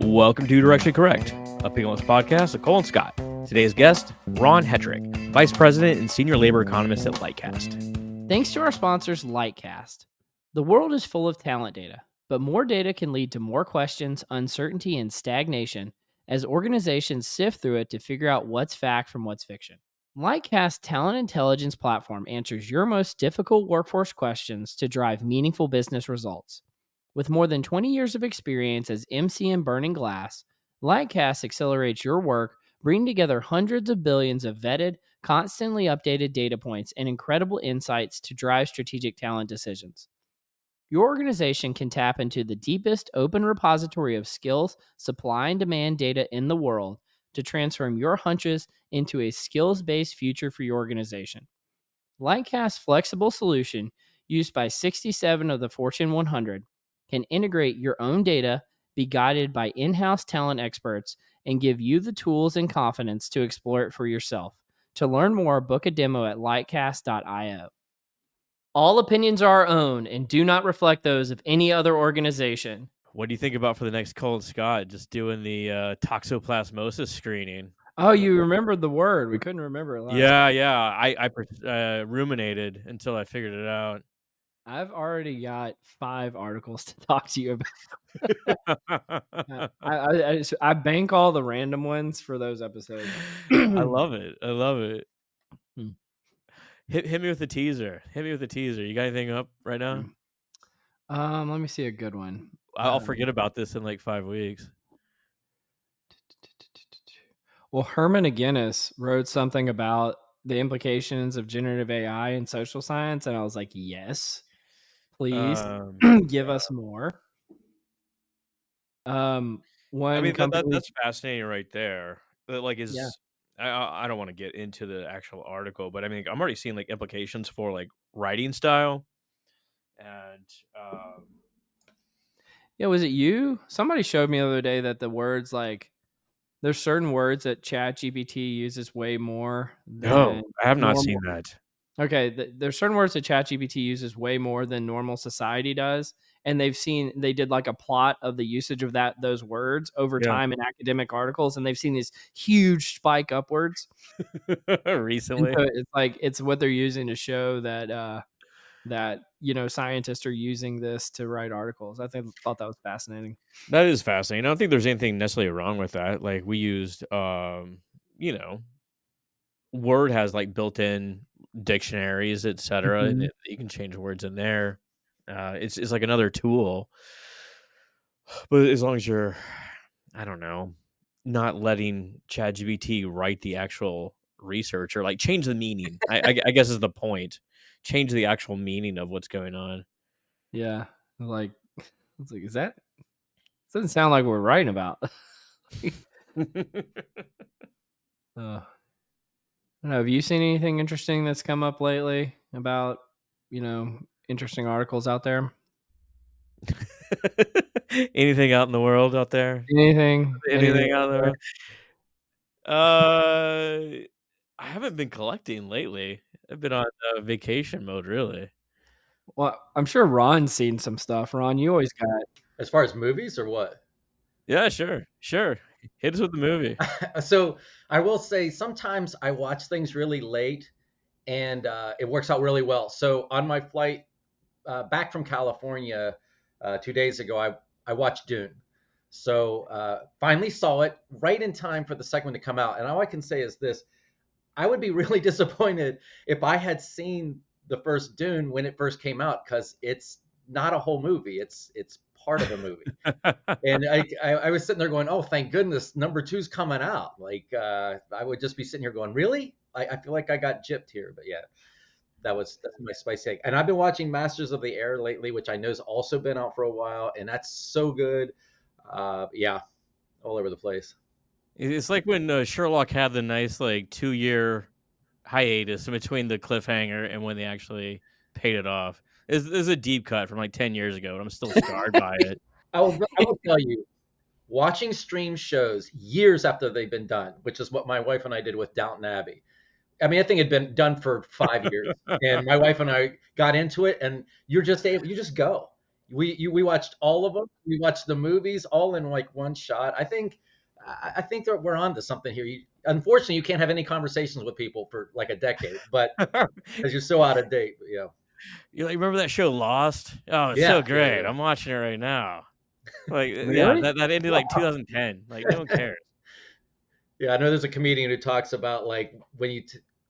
Welcome to Direction Correct, a Pingles podcast with Cole and Scott. Today's guest, Ron Hetrick, Vice President and Senior Labor Economist at Lightcast. Thanks to our sponsors, Lightcast. The world is full of talent data, but more data can lead to more questions, uncertainty, and stagnation as organizations sift through it to figure out what's fact from what's fiction. Lightcast's talent intelligence platform answers your most difficult workforce questions to drive meaningful business results. With more than 20 years of experience as MC in burning glass, Lightcast accelerates your work, bringing together hundreds of billions of vetted, constantly updated data points and incredible insights to drive strategic talent decisions. Your organization can tap into the deepest open repository of skills, supply, and demand data in the world to transform your hunches into a skills-based future for your organization. Lightcast's flexible solution, used by 67 of the Fortune 100, can integrate your own data, be guided by in-house talent experts, and give you the tools and confidence to explore it for yourself. To learn more, book a demo at lightcast.io. All opinions are our own and do not reflect those of any other organization. What do you think about for the next Cole and Scott, just doing the toxoplasmosis screening? Oh, you remembered the word. We couldn't remember it last Yeah. I ruminated until I figured it out. I've already got 5 articles to talk to you about. I bank all the random ones for those episodes. I love it. Hmm. Hit me with the teaser. You got anything up right now? Let me see a good one. I'll forget about this in like 5 weeks. Well, Herman Aguinis wrote something about the implications of generative AI in social science, and I was like, yes, please give us more. That's fascinating right there. Like, Yeah. I don't want to get into the actual article, but I mean, I'm already seeing like implications for like writing style, and Yeah, was it you? Somebody showed me the other day that the words like there's certain words that ChatGPT uses way more than I have not normal. seen that. Okay, there's certain words that ChatGPT uses way more than normal society does, and they did like a plot of the usage of those words over time in academic articles, and they've seen this huge spike upwards recently. So it's what they're using to show that scientists are using this to write articles. I thought that was fascinating. That is fascinating. I don't think there's anything necessarily wrong with that. Like we used, Word has like built-in dictionaries, etc. Mm-hmm. And you can change words in there. It's like another tool, but as long as you're, I don't know, not letting ChatGPT write the actual research or like change the meaning. I guess is the point. Change the actual meaning of what's going on. Yeah, like it's like doesn't sound like what we're writing about. I don't know, have you seen anything interesting that's come up lately about, interesting articles out there? Anything out in the world out there? Anything Out there? I haven't been collecting lately. I've been on vacation mode, really. Well, I'm sure Ron's seen some stuff. Ron, you always got. As far as movies or what? Yeah, sure. Hit us with the movie. So I will say sometimes I watch things really late and it works out really well. So on my flight back from California 2 days ago, I watched Dune. So finally saw it right in time for the second one to come out. And all I can say is this: I would be really disappointed if I had seen the first Dune when it first came out, because it's not a whole movie. It's part of a movie. And I was sitting there going, oh, thank goodness number 2's coming out. Like I would just be sitting here going, really? I feel like I got gypped here. But yeah, that's my spicy egg. And I've been watching Masters of the Air lately, which I know has also been out for a while, and that's so good. Yeah, all over the place. It's like when Sherlock had the nice like 2-year hiatus in between the cliffhanger and when they actually paid it off. It's a deep cut from like 10 years ago, and I'm still scarred by it. I will tell you, watching stream shows years after they've been done, which is what my wife and I did with Downton Abbey. I mean, I think it'd been done for 5 years, and my wife and I got into it, and you just go. We watched all of them. We watched the movies all in like one shot. I think that we're on to something here. Unfortunately, you can't have any conversations with people for like a decade, but because you're so out of date. Yeah, You like remember that show Lost? Oh, it's so yeah, yeah, great. yeah. I'm watching it right now. Like, yeah, Really? that ended like 2010. Like, no one cares. Yeah, I know there's a comedian who talks about like when you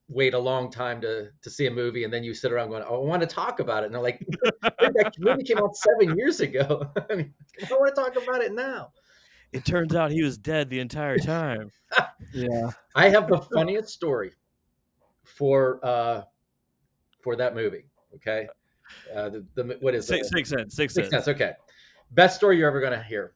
wait a long time to see a movie, and then you sit around going, "Oh, I want to talk about it," and they're like, "That movie came out 7 years ago. I mean, I want to talk about it now." It turns out he was dead the entire time. Yeah. I have the funniest story for that movie. Okay, the what is Six, it? Sixth Sense, Sixth Six Sense. Sense. Okay, best story you're ever gonna hear.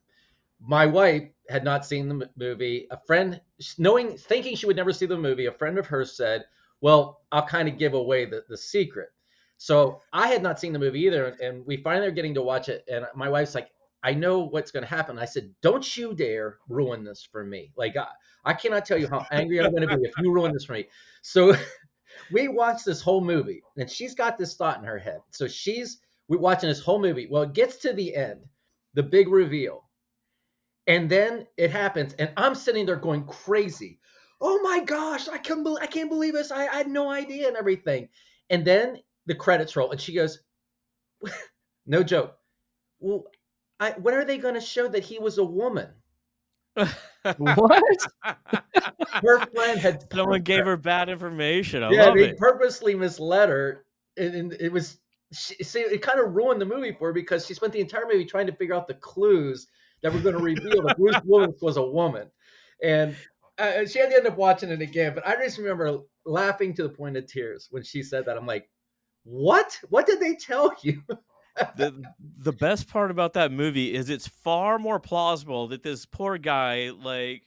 My wife had not seen the movie. A friend, thinking she would never see the movie, a friend of hers said, "Well, I'll kind of give away the secret." So I had not seen the movie either, and we finally are getting to watch it. And my wife's like, "I know what's going to happen." I said, "Don't you dare ruin this for me! Like I cannot tell you how angry I'm going to be if you ruin this for me." So we watched this whole movie, and she's got this thought in her head. So we're watching this whole movie. Well, it gets to the end, the big reveal, and then it happens, and I'm sitting there going crazy. Oh my gosh, I can't believe this. I had no idea and everything. And then the credits roll, and she goes, no joke. Well, when are they going to show that he was a woman? What? Her friend had Someone punked gave her. her bad information. I Yeah, love they it. purposely misled her, and it was. See, it kind of ruined the movie for her because she spent the entire movie trying to figure out the clues that were going to reveal that Bruce Willis was a woman, and she had to end up watching it again. But I just remember laughing to the point of tears when she said that. I'm like, "What? What did they tell you?" The best part about that movie is it's far more plausible that this poor guy like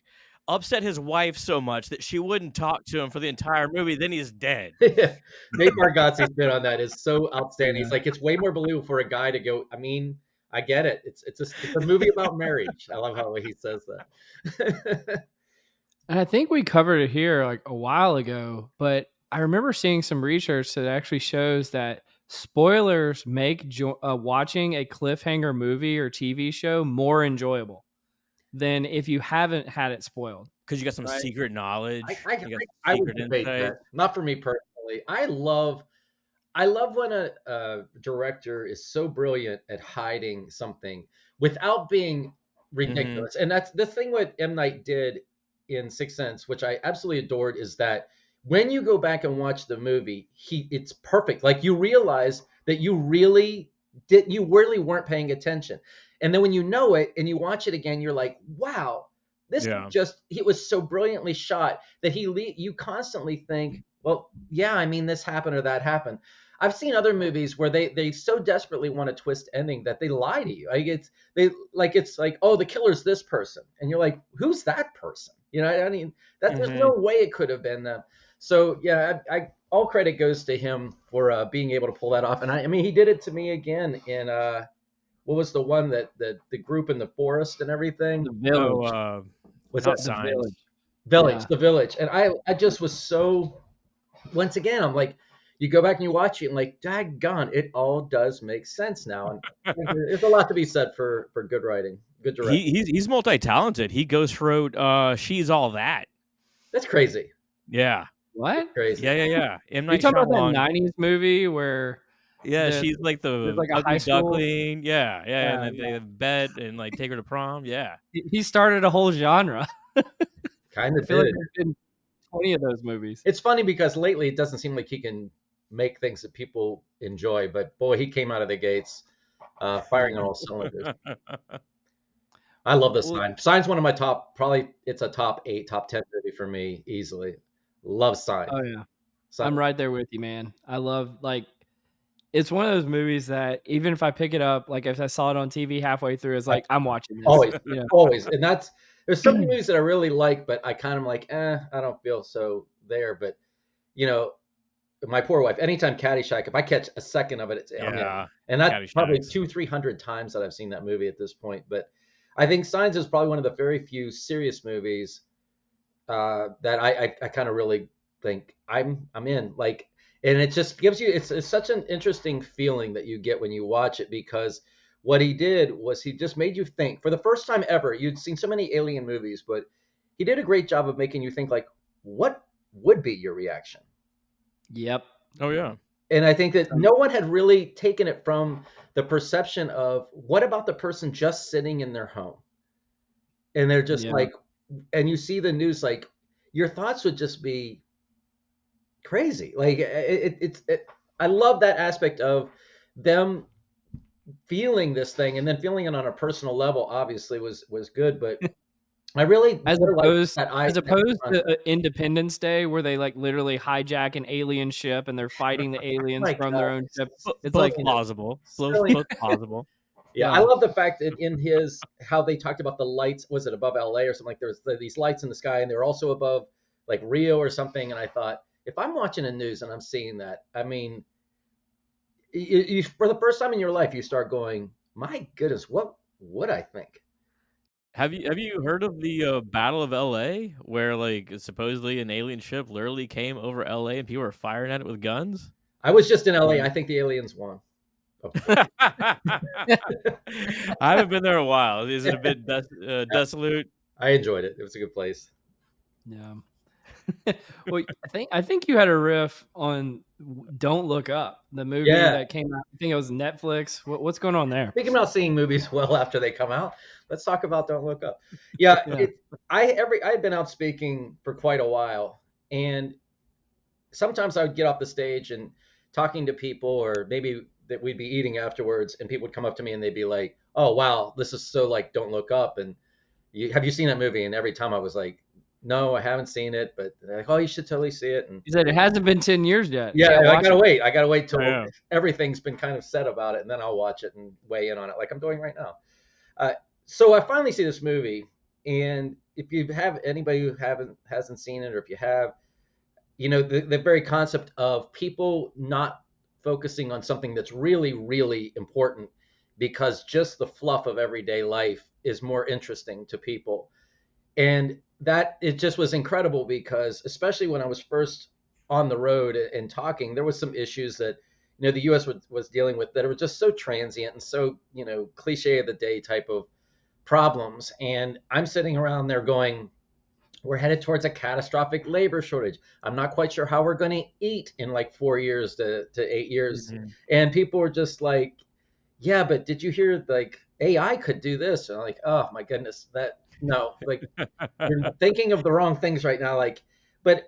upset his wife so much that she wouldn't talk to him for the entire movie. Then he's dead. Nate Bargatze's bit on that is so outstanding. He's Yeah. like, it's way more believable for a guy to go. I mean, I get it. It's a movie about marriage. I love how he says that. And I think we covered it here like a while ago, but I remember seeing some research that actually shows that spoilers make watching a cliffhanger movie or TV show more enjoyable than if you haven't had it spoiled. Because you got some Right. secret I, knowledge. I You got I would secret debate insight. that. Not for me personally. I love when a director is so brilliant at hiding something without being Hmm. ridiculous. And that's the thing what M. Night did in Sixth Sense, which I absolutely adored, is that when you go back and watch the movie, it's perfect. Like you realize that you really weren't paying attention. And then when you know it and you watch it again, you're like, wow, this is Yeah. just it was so brilliantly shot that you constantly think, well, yeah, I mean this happened or that happened. I've seen other movies where they so desperately want a twist ending that they lie to you. It's like, oh, the killer's this person, and you're like, who's that person? You know, I mean, that there's Hmm. no way it could have been them. So yeah, I all credit goes to him for being able to pull that off. And I mean, he did it to me again in what was the one that the group in the forest and everything? The Oh, Village. Was not that The signs. Village. Village? Yeah. The Village, and I just was so once again, I'm like, you go back and you watch it, and like, daggone, it all does make sense now. And there's a lot to be said for good writing, good directing. He's multi-talented. He ghost wrote She's All That. That's crazy. Yeah. What? Crazy. Yeah. M. Are you Night talking about that Shyamalan. 90s movie where Yeah, the she's like there's the like a high ugly school? duckling. Yeah, and Yeah, then they bed and like take her to prom. Yeah. he started a whole genre. Kind I of feel like did. there's been 20 of those movies. It's funny because lately it doesn't seem like he can make things that people enjoy, but boy, he came out of the gates firing on all cylinders. I love the Well, Sign. Sign's one of my probably it's a top 8, top 10 movie for me easily. Love Sign. oh yeah. Sign. I'm right there with you, man. I love like it's one of those movies that even if I pick it up, like if I saw it on TV halfway through, it's like I'm watching this. Always, You always, and that's there's so many know. movies that I really like, but I kind of like, I don't feel so there. But you know, my poor wife. Anytime Caddyshack, if I catch a second of it, I'm in, Yeah. and that's probably Caddyshack's. 200-300 times that I've seen that movie at this point. But I think Signs is probably one of the very few serious movies that I kind of really think I'm in. And it just gives you it's such an interesting feeling that you get when you watch it because what he did was he just made you think for the first time ever. You'd seen so many alien movies, but he did a great job of making you think like, what would be your reaction? Yep. Oh yeah. And I think that no one had really taken it from the perception of what about the person just sitting in their home and they're just Yeah. like, and you see the news, like your thoughts would just be crazy. Like I love that aspect of them feeling this thing and then feeling it on a personal level. Obviously, was good, but I really As more like opposed that. as opposed to Independence Day, where they like literally hijack an alien ship and they're fighting the aliens My from God, their own ship. It's Both like, silliness, plausible. silly. Both plausible. Yeah, I yeah, love the fact that in his how they talked about the lights. Was it above LA or something? Like there's these lights in the sky, and they're also above like Rio or something. And I thought, if I'm watching the news and I'm seeing that, I mean, for the first time in your life, you start going, "My goodness, what would I think?" Have you heard of the Battle of LA where like supposedly an alien ship literally came over LA and people were firing at it with guns? I was just in LA. yeah. I think the aliens won. I haven't been there in a while. Is it a bit desolate? I enjoyed it. It was a good place. Yeah. Well, I think you had a riff on "Don't Look Up," the movie Yeah. that came out. I think it was Netflix. What's going on there? Speaking about seeing movies well after they come out, let's talk about Don't Look Up. Yeah, Yeah. I had been out speaking for quite a while, and sometimes I would get off the stage and talking to people, or maybe that we'd be eating afterwards, and people would come up to me and they'd be like, "Oh wow, this is so like Don't Look Up," and have you seen that movie? And every time I was like, "No, I haven't seen it," but they're like, "Oh, you should totally see it." And He said it hasn't been 10 years yet. yeah, Can't I watch gotta it. wait. I gotta wait Oh, till yeah. everything's been kind of said about it, and then I'll watch it and weigh in on it, like I'm doing right now. Uh, so I finally see this movie, and if you have anybody who hasn't seen it, or if you have, the very concept of people not focusing on something that's really, really important because just the fluff of everyday life is more interesting to people. And that it just was incredible because especially when I was first on the road and talking, there was some issues that the US was dealing with that were just so transient and so cliche of the day type of problems. And I'm sitting around there going, we're headed towards a catastrophic labor shortage. I'm not quite sure how we're going to eat in like 4 years to 8 years. Mhm. And people were just like, yeah, but did you hear like AI could do this? And I'm like, oh my goodness, that no, like you're thinking of the wrong things right now. Like, but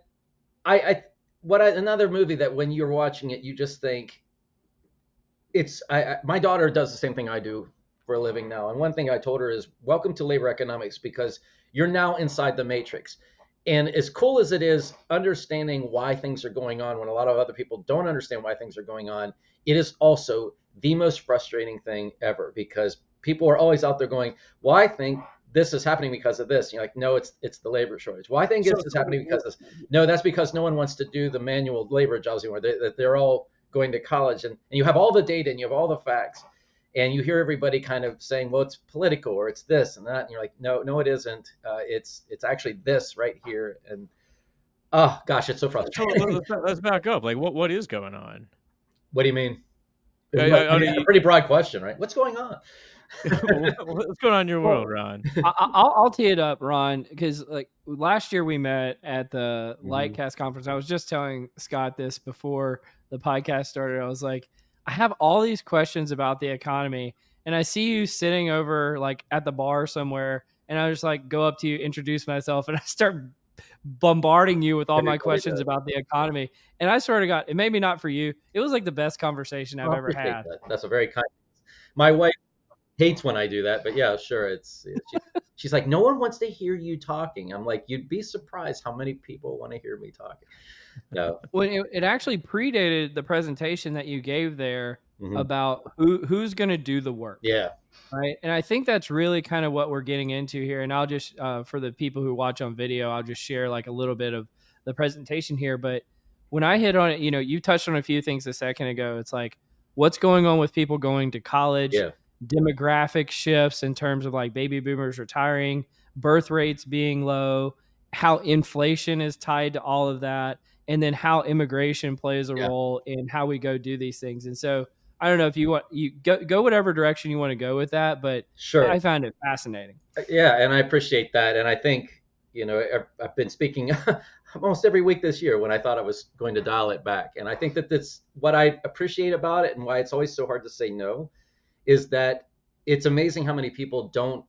another movie that when you're watching it, you just think my daughter does the same thing I do for a living now. And one thing I told her is welcome to labor economics because you're now inside the matrix. And as cool as it is understanding why things are going on when a lot of other people don't understand why things are going on, it is also the most frustrating thing ever because people are always out there going, well, I think this is happening because of this. And you're like, no, it's the labor shortage. Well, I think So, this is happening because of this. No, that's because no one wants to do the manual labor jobs anymore. They're all going to college, and you have all the data and you have all the facts, and you hear everybody kind of saying, well, it's political or it's this and that, and you're like, no, it isn't. It's actually this right here. And oh gosh, it's so frustrating. let's back up. Like, what is going on? What do you mean? I I, mean, I, I that's a mean, pretty broad question, right? What's going on? what's going on in your Well, world, Ron? I'll tee it up, Ron, because like last year we met at the Mhm. Lightcast conference. I was just telling Scott this before the podcast started. I was like, I have all these questions about the economy, and I see you sitting over like at the bar somewhere, and I just like go up to you, introduce myself, and I start bombarding you with all my Everybody questions does. about the economy. And I swear to God, it maybe not for you. It was like the best conversation Well, I've I ever appreciate had. that. That's a very kind. My wife hates when I do that, but yeah, sure. She's like, no one wants to hear you talking. I'm like, you'd be surprised how many people want to hear me talking. No. When it actually predated the presentation that you gave there Mhm. about who's going to do the work, Yeah. right? And I think that's really kind of what we're getting into here. And I'll just for the people who watch on video, I'll just share like a little bit of the presentation here. But when I hit on it, you touched on a few things a second ago. It's like what's going on with people going to college, Yeah. demographic shifts in terms of like baby boomers retiring, birth rates being low, how inflation is tied to all of that, and then how immigration plays a Yeah. role in how we go do these things. And so I don't know if you go whatever direction you want to go with that, but Sure. I found it fascinating. Yeah, and I appreciate that. And I think, I've been speaking almost every week this year when I thought I was going to dial it back. And I think that that's what I appreciate about it and why it's always so hard to say no is that it's amazing how many people don't,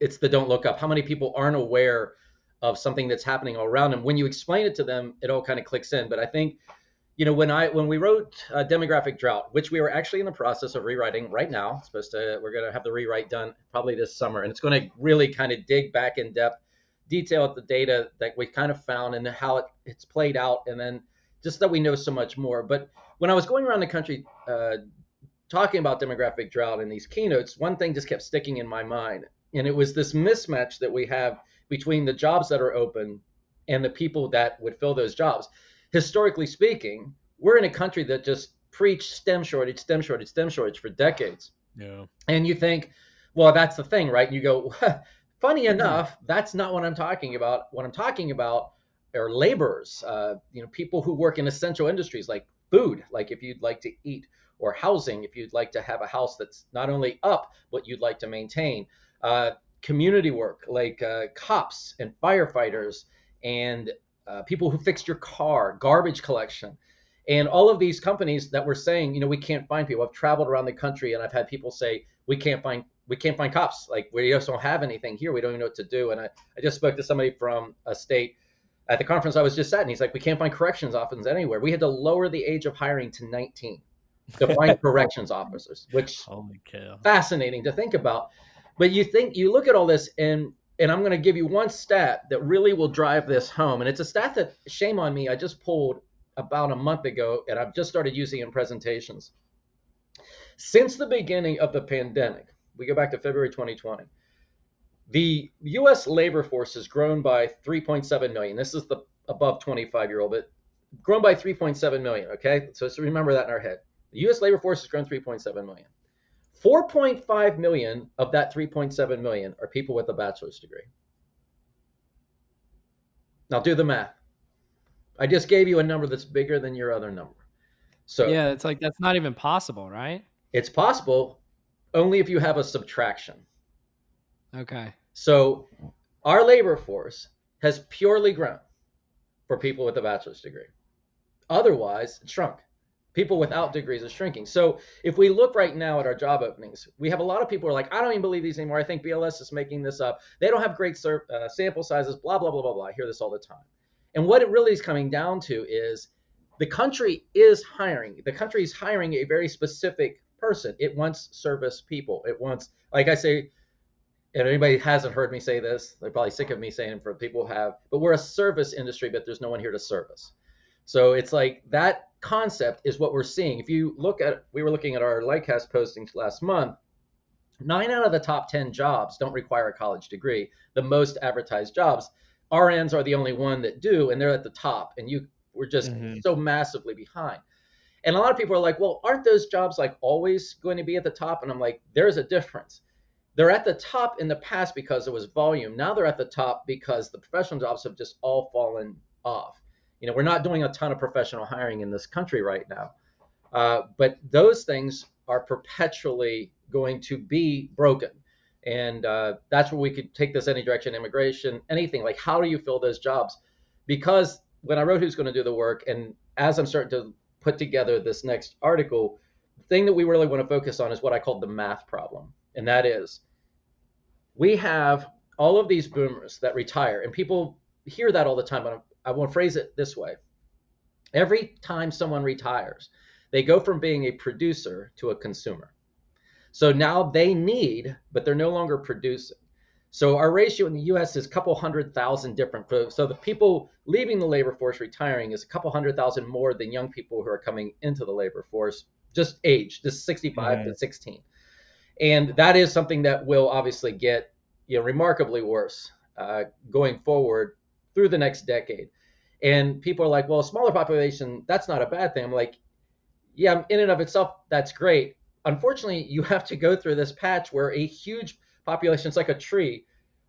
it's the don't look up, how many people aren't aware of something that's happening all around them. When you explain it to them, it all kind of clicks in. But I think when we wrote demographic drought, which we were actually in the process of rewriting right now, we're going to have the rewrite done probably this summer, and it's going to really kind of dig back in depth, detail the data that we kind of found and how it's played out, and then just that we know so much more. But when I was going around the country talking about demographic drought in these keynotes, one thing just kept sticking in my mind, and it was this mismatch that we have between the jobs that are open and the people that would fill those jobs. Historically speaking, we're in a country that just preached STEM shortage, STEM shortage, STEM shortage for decades. Yeah. And you think, well, that's the thing, right? And you go, funny enough, that's not what I'm talking about. What I'm talking about are laborers, people who work in essential industries like food, like if you'd like to eat, or housing, if you'd like to have a house that's not only up, but you'd like to maintain. Community work like cops and firefighters and people who fixed your car, garbage collection, and all of these companies that were saying, we can't find people. I've traveled around the country and I've had people say we can't find cops. Like we just don't have anything here. We don't even know what to do. And I just spoke to somebody from a state at the conference I was just at, and he's like, we can't find corrections officers anywhere. We had to lower the age of hiring to 19 to find corrections officers, which Holy cow. fascinating to think about. But you look at all this, and I'm going to give you one stat that really will drive this home. And it's a stat that, shame on me, I just pulled about a month ago, and I've just started using it in presentations. Since the beginning of the pandemic, we go back to February 2020, the U.S. labor force has grown by 3.7 million. This is the above 25-year-old, but grown by 3.7 million. Okay, so remember that in our head. The U.S. labor force has grown 3.7 million. 4.5 million of that 3.7 million are people with a bachelor's degree. Now do the math. I just gave you a number that's bigger than your other number. So Yeah, it's like that's not even possible, right? it's possible only if you have a subtraction. Okay. So our labor force has purely grown for people with a bachelor's degree. Otherwise, it shrunk. People without degrees are shrinking. So if we look right now at our job openings, we have a lot of people who are like, I don't even believe these anymore. I think BLS is making this up. They don't have great sample sizes, blah, blah, blah, blah, blah. I hear this all the time. And what it really is coming down to is the country is hiring. The country is hiring a very specific person. It wants service people. It wants, like I say, and anybody hasn't heard me say this, they're probably sick of me saying it for people who have, but we're a service industry, but there's no one here to service. So it's like that concept is what we're seeing. If you look at, we were looking at our Lightcast postings last month, 9 out of the top 10 jobs don't require a college degree. The most advertised jobs, RNs are the only one that do, and they're at the top. And we're just so massively behind. And a lot of people are like, well, aren't those jobs like always going to be at the top? And I'm like, there's a difference. They're at the top in the past because it was volume. Now they're at the top because the professional jobs have just all fallen off. We're not doing a ton of professional hiring in this country right now. But those things are perpetually going to be broken. And that's where we could take this any direction, immigration, anything. Like, how do you fill those jobs? Because when I wrote Who's Going to Do the Work, and as I'm starting to put together this next article, the thing that we really want to focus on is what I call the math problem. And that is, we have all of these boomers that retire, and people hear that all the time. But I want to phrase it this way. Every time someone retires, they go from being a producer to a consumer. So now they need, but they're no longer producing. So our ratio in the US is a couple 100,000 different. So the people leaving the labor force retiring is a couple 100,000 more than young people who are coming into the labor force, just age, just 65 to 16. And that is something that will obviously get remarkably worse going forward through the next decade. And people are like, well, a smaller population, that's not a bad thing. I'm like, yeah, in and of itself, that's great. Unfortunately, you have to go through this patch where a huge population, it's like a tree.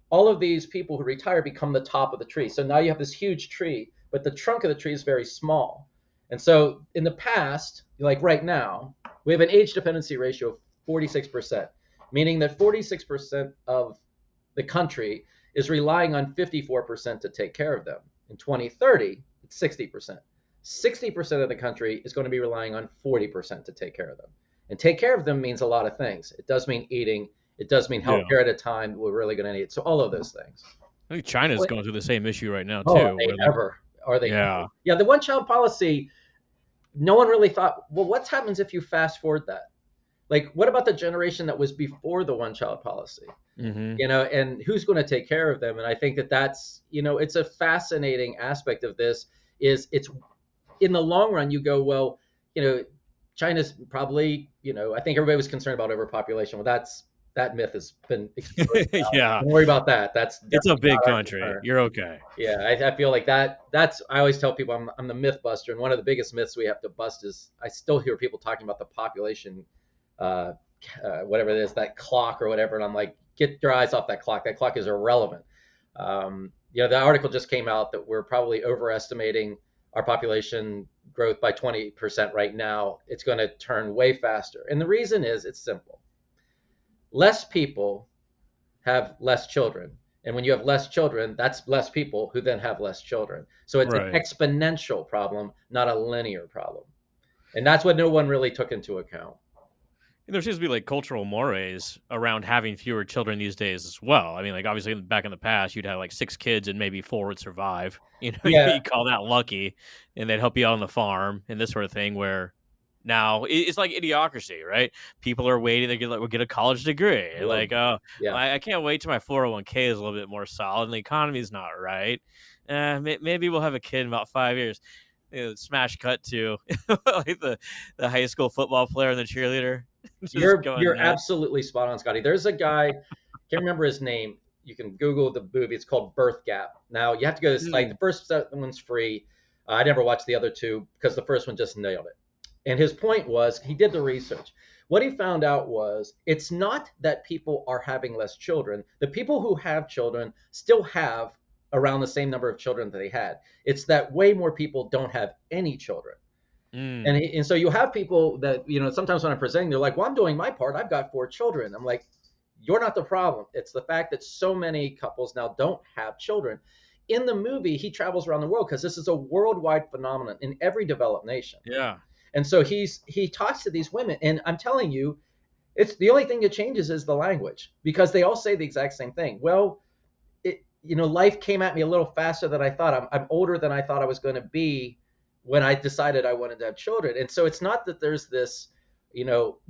All of these people who retire become the top of the tree. So now you have this huge tree, but the trunk of the tree is very small. And so in the past, like right now, We have an age dependency ratio of 46%, meaning that 46% of the country is relying on 54% to take care of them. In 2030, it's 60%. 60% of the country is going to be relying on 40% to take care of them. And take care of them means a lot of things. It does mean eating. It does mean Yeah. healthcare at a time we're really going to need. So all of those things. I think China's going through the same issue right now Oh, are too, they where they ever? Are they yeah. ever? Yeah, the one child policy, no one really thought, well, what happens if you fast forward that? Like, what about the generation that was before the one child policy? Mhm. And who's going to take care of them? And I think that that's, it's a fascinating aspect of this is it's in the long run, you go, well, you know, China's probably, I think everybody was concerned about overpopulation. Well, that myth has been exploded. Yeah. Don't worry about that. That's It's a definitely big not our country. concern. You're okay. Yeah, I feel like that's I always tell people I'm the myth buster, and one of the biggest myths we have to bust is I still hear people talking about the population, uh, whatever it is, that clock or whatever, and I'm like, get your eyes off that clock. That clock is irrelevant. The article just came out that we're probably overestimating our population growth by 20% right now. It's going to turn way faster, and the reason is it's simple. Less people have less children. And when you have less children, that's less people who then have less children. So it's an Right. exponential problem, not a linear problem. And that's what no one really took into account. And there seems to be like cultural mores around having fewer children these days as well. I mean, like obviously back in the past, you'd have like 6 kids and maybe 4 would survive. Yeah, You call that lucky, and they'd help you out on the farm and this sort of thing. Where now it's like idiocracy, right? People are waiting to get a college degree. And well, like, oh, yeah. I can't wait till my 401k is a little bit more solid and the economy's not right. Maybe we'll have a kid in about 5 years. Smash cut to like the high school football player and the cheerleader just going You're nuts. absolutely spot on, Scotty. There's a guy, can't remember his name. You can Google the movie. It's called Birth Gap. Now you have to go to the site. The Mm, first one's free. I never watched the other two because the first one just nailed it. And his point was he did the research. What he found out was it's not that people are having less children. The people who have children still have around the same number of children that they had. It's that way more people don't have any children. And, mm, and so you have people that, sometimes when I'm presenting, they're like, well, I'm doing my part. I've got 4 children. I'm like, you're not the problem. It's the fact that so many couples now don't have children. In the movie, he travels around the world because this is a worldwide phenomenon in every developed nation. yeah, And so he talks to these women, and I'm telling you, it's the only thing that changes is the language because they all say the exact same thing. Well, life came at me a little faster than I thought. I'm older than I thought I was going to be when I decided I wanted to have children. And so it's not that there's this,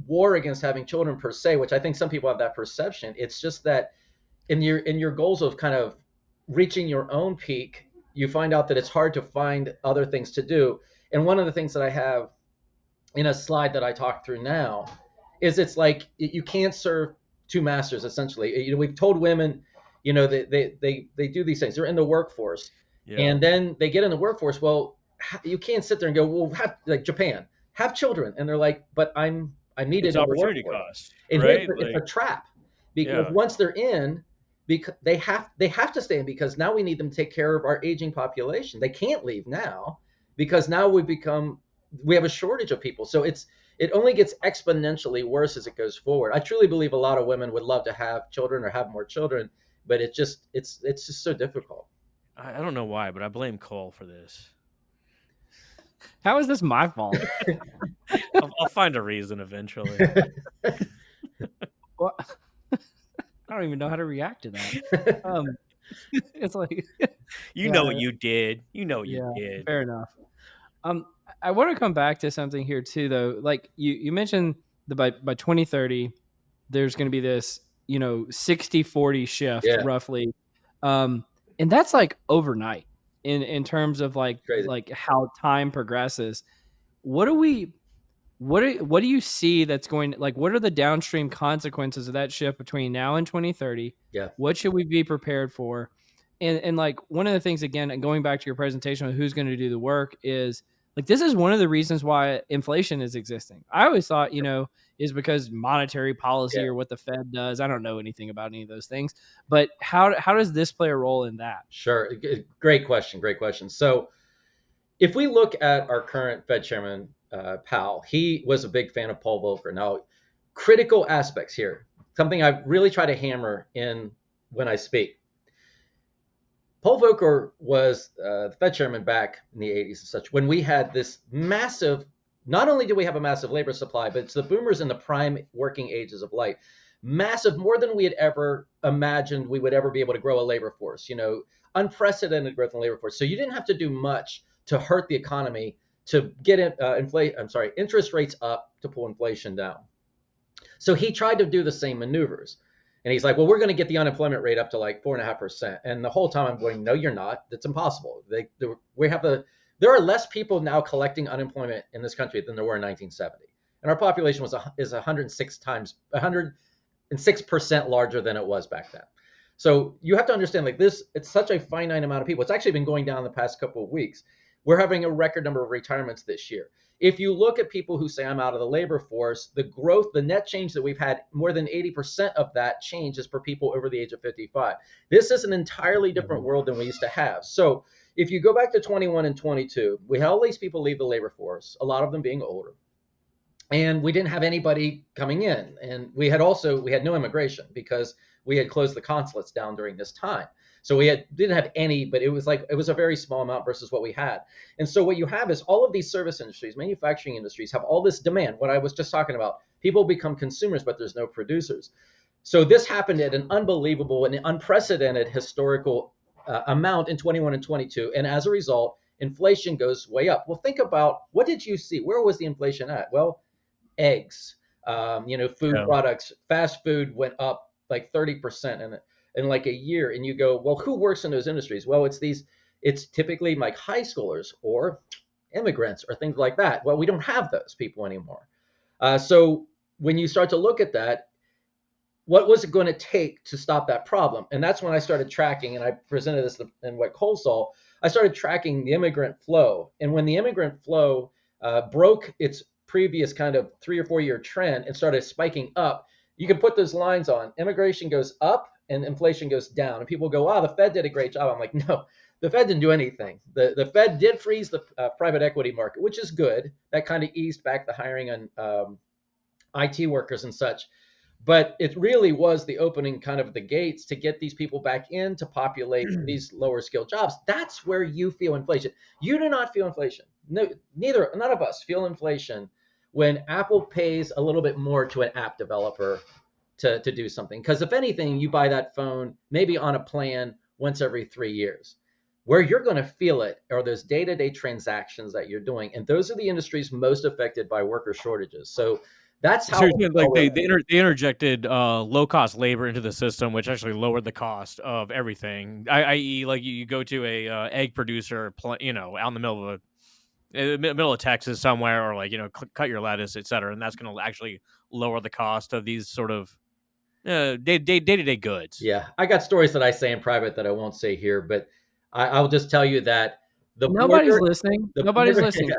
war against having children per se, which I think some people have that perception. It's just that in your goals of kind of reaching your own peak, you find out that it's hard to find other things to do. And one of the things that I have in a slide that I talk through now is it's like you can't serve two masters essentially. We've told women, they do these things. They're in the workforce, yeah. and then they get in the workforce. Well, you can't sit there and go, well, like Japan, have children, and they're like, but I'm It's needed in the opportunity workforce. cost, And right? it's Like, a trap because yeah, once they're in, because they have to stay in because now we need them to take care of our aging population. They can't leave now because now we have a shortage of people. So it only gets exponentially worse as it goes forward. I truly believe a lot of women would love to have children or have more children, but it's just so difficult. I don't know why, but I blame Cole for this. How is this my fault? I'll find a reason eventually. Well, I don't even know how to react to that. It's like, You know yeah, what you did. You know what you yeah, did. fair enough. Um, I want to come back to something here too, though. Like you mentioned that by 2030, there's going to be this, 60-40 shift Yeah, roughly. And that's like overnight in terms of like crazy. like how time progresses. What do we what do you see that's going like what are the downstream consequences of that shift between now and 2030? Yeah, What should we be prepared for? And like one of the things again, and going back to your presentation on who's going to do the work is like this is one of the reasons why inflation is existing. I always thought, is because monetary policy yeah, or what the Fed does. I don't know anything about any of those things, but how does this play a role in that? sure. Great question. Great question. So if we look at our current Fed chairman, pal, he was a big fan of Paul Volcker. Now, critical aspects here, something I really try to hammer in when I speak. Paul Volcker was the Fed chairman back in the 80s and such, when we had this massive, not only do we have a massive labor supply, but it's the boomers in the prime working ages of life. Massive, more than we had ever imagined we would ever be able to grow a labor force, unprecedented growth in labor force. So you didn't have to do much to hurt the economy to get interest rates up to pull inflation down. So he tried to do the same maneuvers. And he's like, well, we're going to get the unemployment rate up to like 4.5%. And the whole time I'm going, no, you're not. That's impossible. There are less people now collecting unemployment in this country than there were in 1970. And our population is 106% larger than it was back then. So you have to understand, like, this, it's such a finite amount of people. It's actually been going down the past couple of weeks. We're having a record number of retirements this year. If you look at people who say I'm out of the labor force, the growth, the net change that we've had, more than 80% of that change is for people over the age of 55. This is an entirely different world than we used to have. So if you go back to 21 and 22, we had all these people leave the labor force, a lot of them being older. And we didn't have anybody coming in. And we had no immigration because we had closed the consulates down during this time. So didn't have any, but it was a very small amount versus what we had. And so what you have is all of these service industries, manufacturing industries have all this demand. What I was just talking about, people become consumers, but there's no producers. So this happened at an unbelievable and unprecedented historical amount in 21 and 22. And as a result, inflation goes way up. Well, think about, what did you see? Where was the inflation at? Well, eggs, food products, fast food went up like 30% in like a year. And you go, well, who works in those industries? Well, it's typically like high schoolers or immigrants or things like that. Well, we don't have those people anymore. So when you start to look at that, what was it going to take to stop that problem? And that's when I started tracking, and I presented this in what Cole saw. I started tracking the immigrant flow. And when the immigrant flow broke its previous kind of 3 or 4 year trend and started spiking up, you can put those lines on. Immigration goes up and inflation goes down. And people go, wow, the Fed did a great job. I'm like, no, the Fed didn't do anything. The Fed did freeze the private equity market, which is good. That kind of eased back the hiring on IT workers and such. But it really was the opening kind of the gates to get these people back in to populate these lower skilled jobs. That's where you feel inflation. You do not feel inflation. No, none of us feel inflation when Apple pays a little bit more to an app developer to do something. Because if anything, you buy that phone maybe on a plan once every 3 years. Where you're going to feel it are those day-to-day transactions that you're doing. And those are the industries most affected by worker shortages. So that's how. So you're saying, like, they interjected low cost labor into the system, which actually lowered the cost of everything. I.e., like you go to a egg producer, out in the middle of Texas somewhere, or cut your lettuce, etc., and that's going to actually lower the cost of these sort of day-to-day goods. Yeah, I got stories that I say in private that I won't say here, but I'll just tell you that Nobody's listening. Nobody's listening.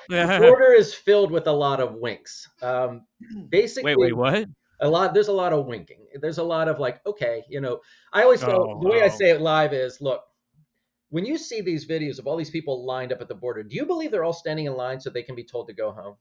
The border is filled with a lot of winks. Basically, wait, what? There's a lot of winking. There's a lot of like, okay, I always tell, the way I say it live is, look, when you see these videos of all these people lined up at the border, do you believe they're all standing in line so they can be told to go home?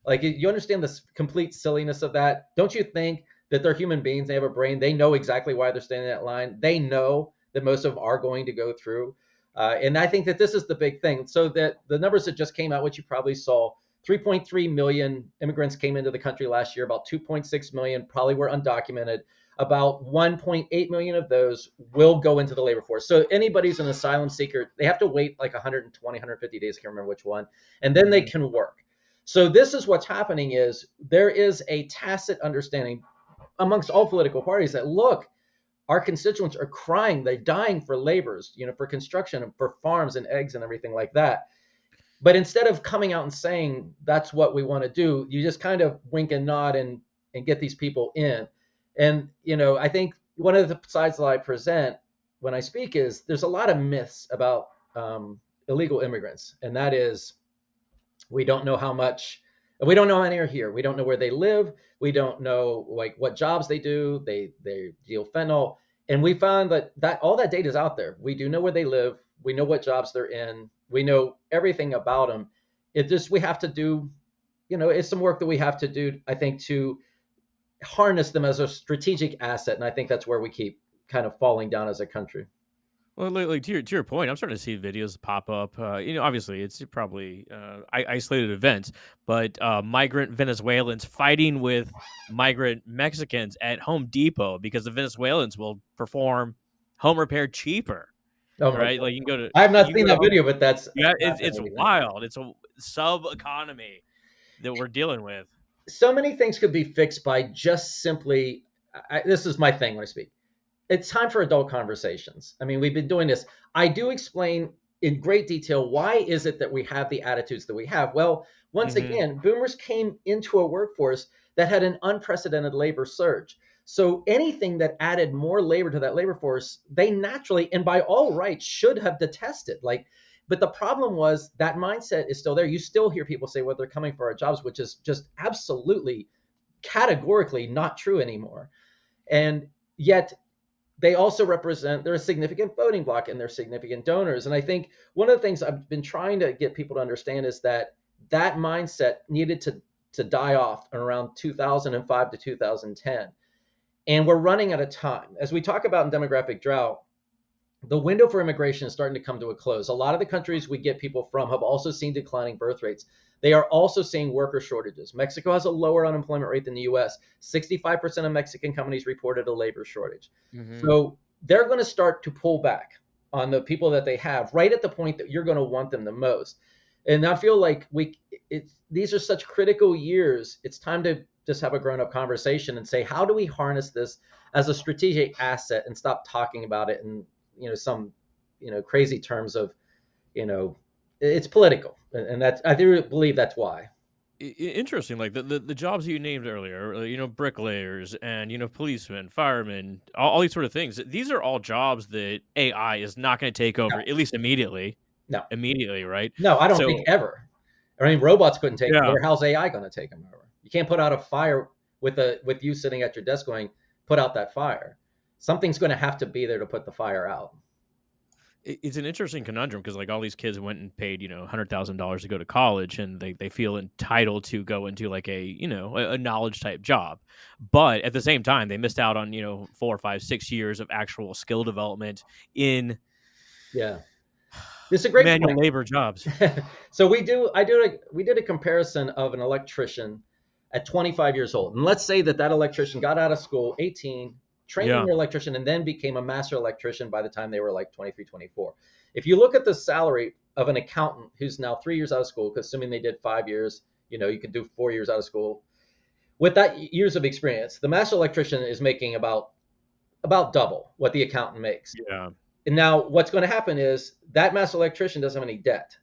Like, you understand the complete silliness of that? Don't you think that they're human beings? They have a brain. They know exactly why they're standing in that line. They know that most of them are going to go through. And I think that this is the big thing. So that the numbers that just came out, which you probably saw, 3.3 million immigrants came into the country last year. About 2.6 million probably were undocumented. About 1.8 million of those will go into the labor force. So anybody who's an asylum seeker, they have to wait like 120, 150 days, I can't remember which one, and then they can work. So this is what's happening, is there is a tacit understanding amongst all political parties that, look, our constituents are crying. They're dying for laborers, for construction and for farms and eggs and everything like that. But instead of coming out and saying that's what we want to do, you just kind of wink and nod and get these people in. And, I think one of the sides that I present when I speak is there's a lot of myths about illegal immigrants. And that is, we don't know how many are here. We don't know where they live. We don't know like what jobs they do. They deal fentanyl. And we found that all that data is out there. We do know where they live. We know what jobs they're in. We know everything about them. It just we have to do, it's some work that we have to do, I think, to harness them as a strategic asset. And I think that's where we keep kind of falling down as a country. Well, like to your point, I'm starting to see videos pop up. Obviously, it's probably isolated events, but migrant Venezuelans fighting with migrant Mexicans at Home Depot because the Venezuelans will perform home repair cheaper. Oh my Right? God. Like I have not you can seen go to that Home. video, but that's Yeah, it's fascinating. wild. It's a sub economy that we're dealing with. So many things could be fixed by just simply, this is my thing when I speak. It's time for adult conversations. I mean, we've been doing this. I do explain in great detail why is it that we have the attitudes that we have. Well, once Hmm. again, boomers came into a workforce that had an unprecedented labor surge. So anything that added more labor to that labor force, they naturally and by all rights should have detested. Like, but the problem was that mindset is still there. You still hear people say, well, they're coming for our jobs, which is just absolutely categorically not true anymore. And yet they also represent, they're a significant voting bloc and they're significant donors. And I think one of the things I've been trying to get people to understand is that that mindset needed to die off around 2005 to 2010. And we're running out of time. As we talk about in demographic drought, the window for immigration is starting to come to a close. A lot of the countries we get people from have also seen declining birth rates. They are also seeing worker shortages. Mexico has a lower unemployment rate than the US. 65% of Mexican companies reported a labor shortage. Hmm. So they're going to start to pull back on the people that they have right at the point that you're going to want them the most. And I feel like these are such critical years. It's time to just have a grown up conversation and say, how do we harness this as a strategic asset and stop talking about it in some crazy terms of it's political, and that's I do believe that's why. Interesting, like the jobs you named earlier, bricklayers and policemen, firemen, all these sort of things. These are all jobs that AI is not going to take over, No, at least immediately. no, Immediately, right? no. I don't think So ever. I mean, robots couldn't take them yeah, over. How's AI going to take them over? You can't put out a fire with you sitting at your desk going, put out that fire. Something's going to have to be there to put the fire out. it's an interesting conundrum because like all these kids went and paid $100,000 to go to college, and they feel entitled to go into like a knowledge type job, but at the same time they missed out on 4, 5, 6 years of actual skill development in Yeah, this is a great manual point. labor jobs. So we did a comparison of an electrician at 25 years old, and let's say that that electrician got out of school 18, trained in Yeah. their electrician, and then became a master electrician by the time they were like 23, 24. If you look at the salary of an accountant who's now 3 years out of school, assuming they did 5 years, you could do 4 years out of school with that years of experience, the master electrician is making about double what the accountant makes. Yeah. And now what's going to happen is that master electrician doesn't have any debt.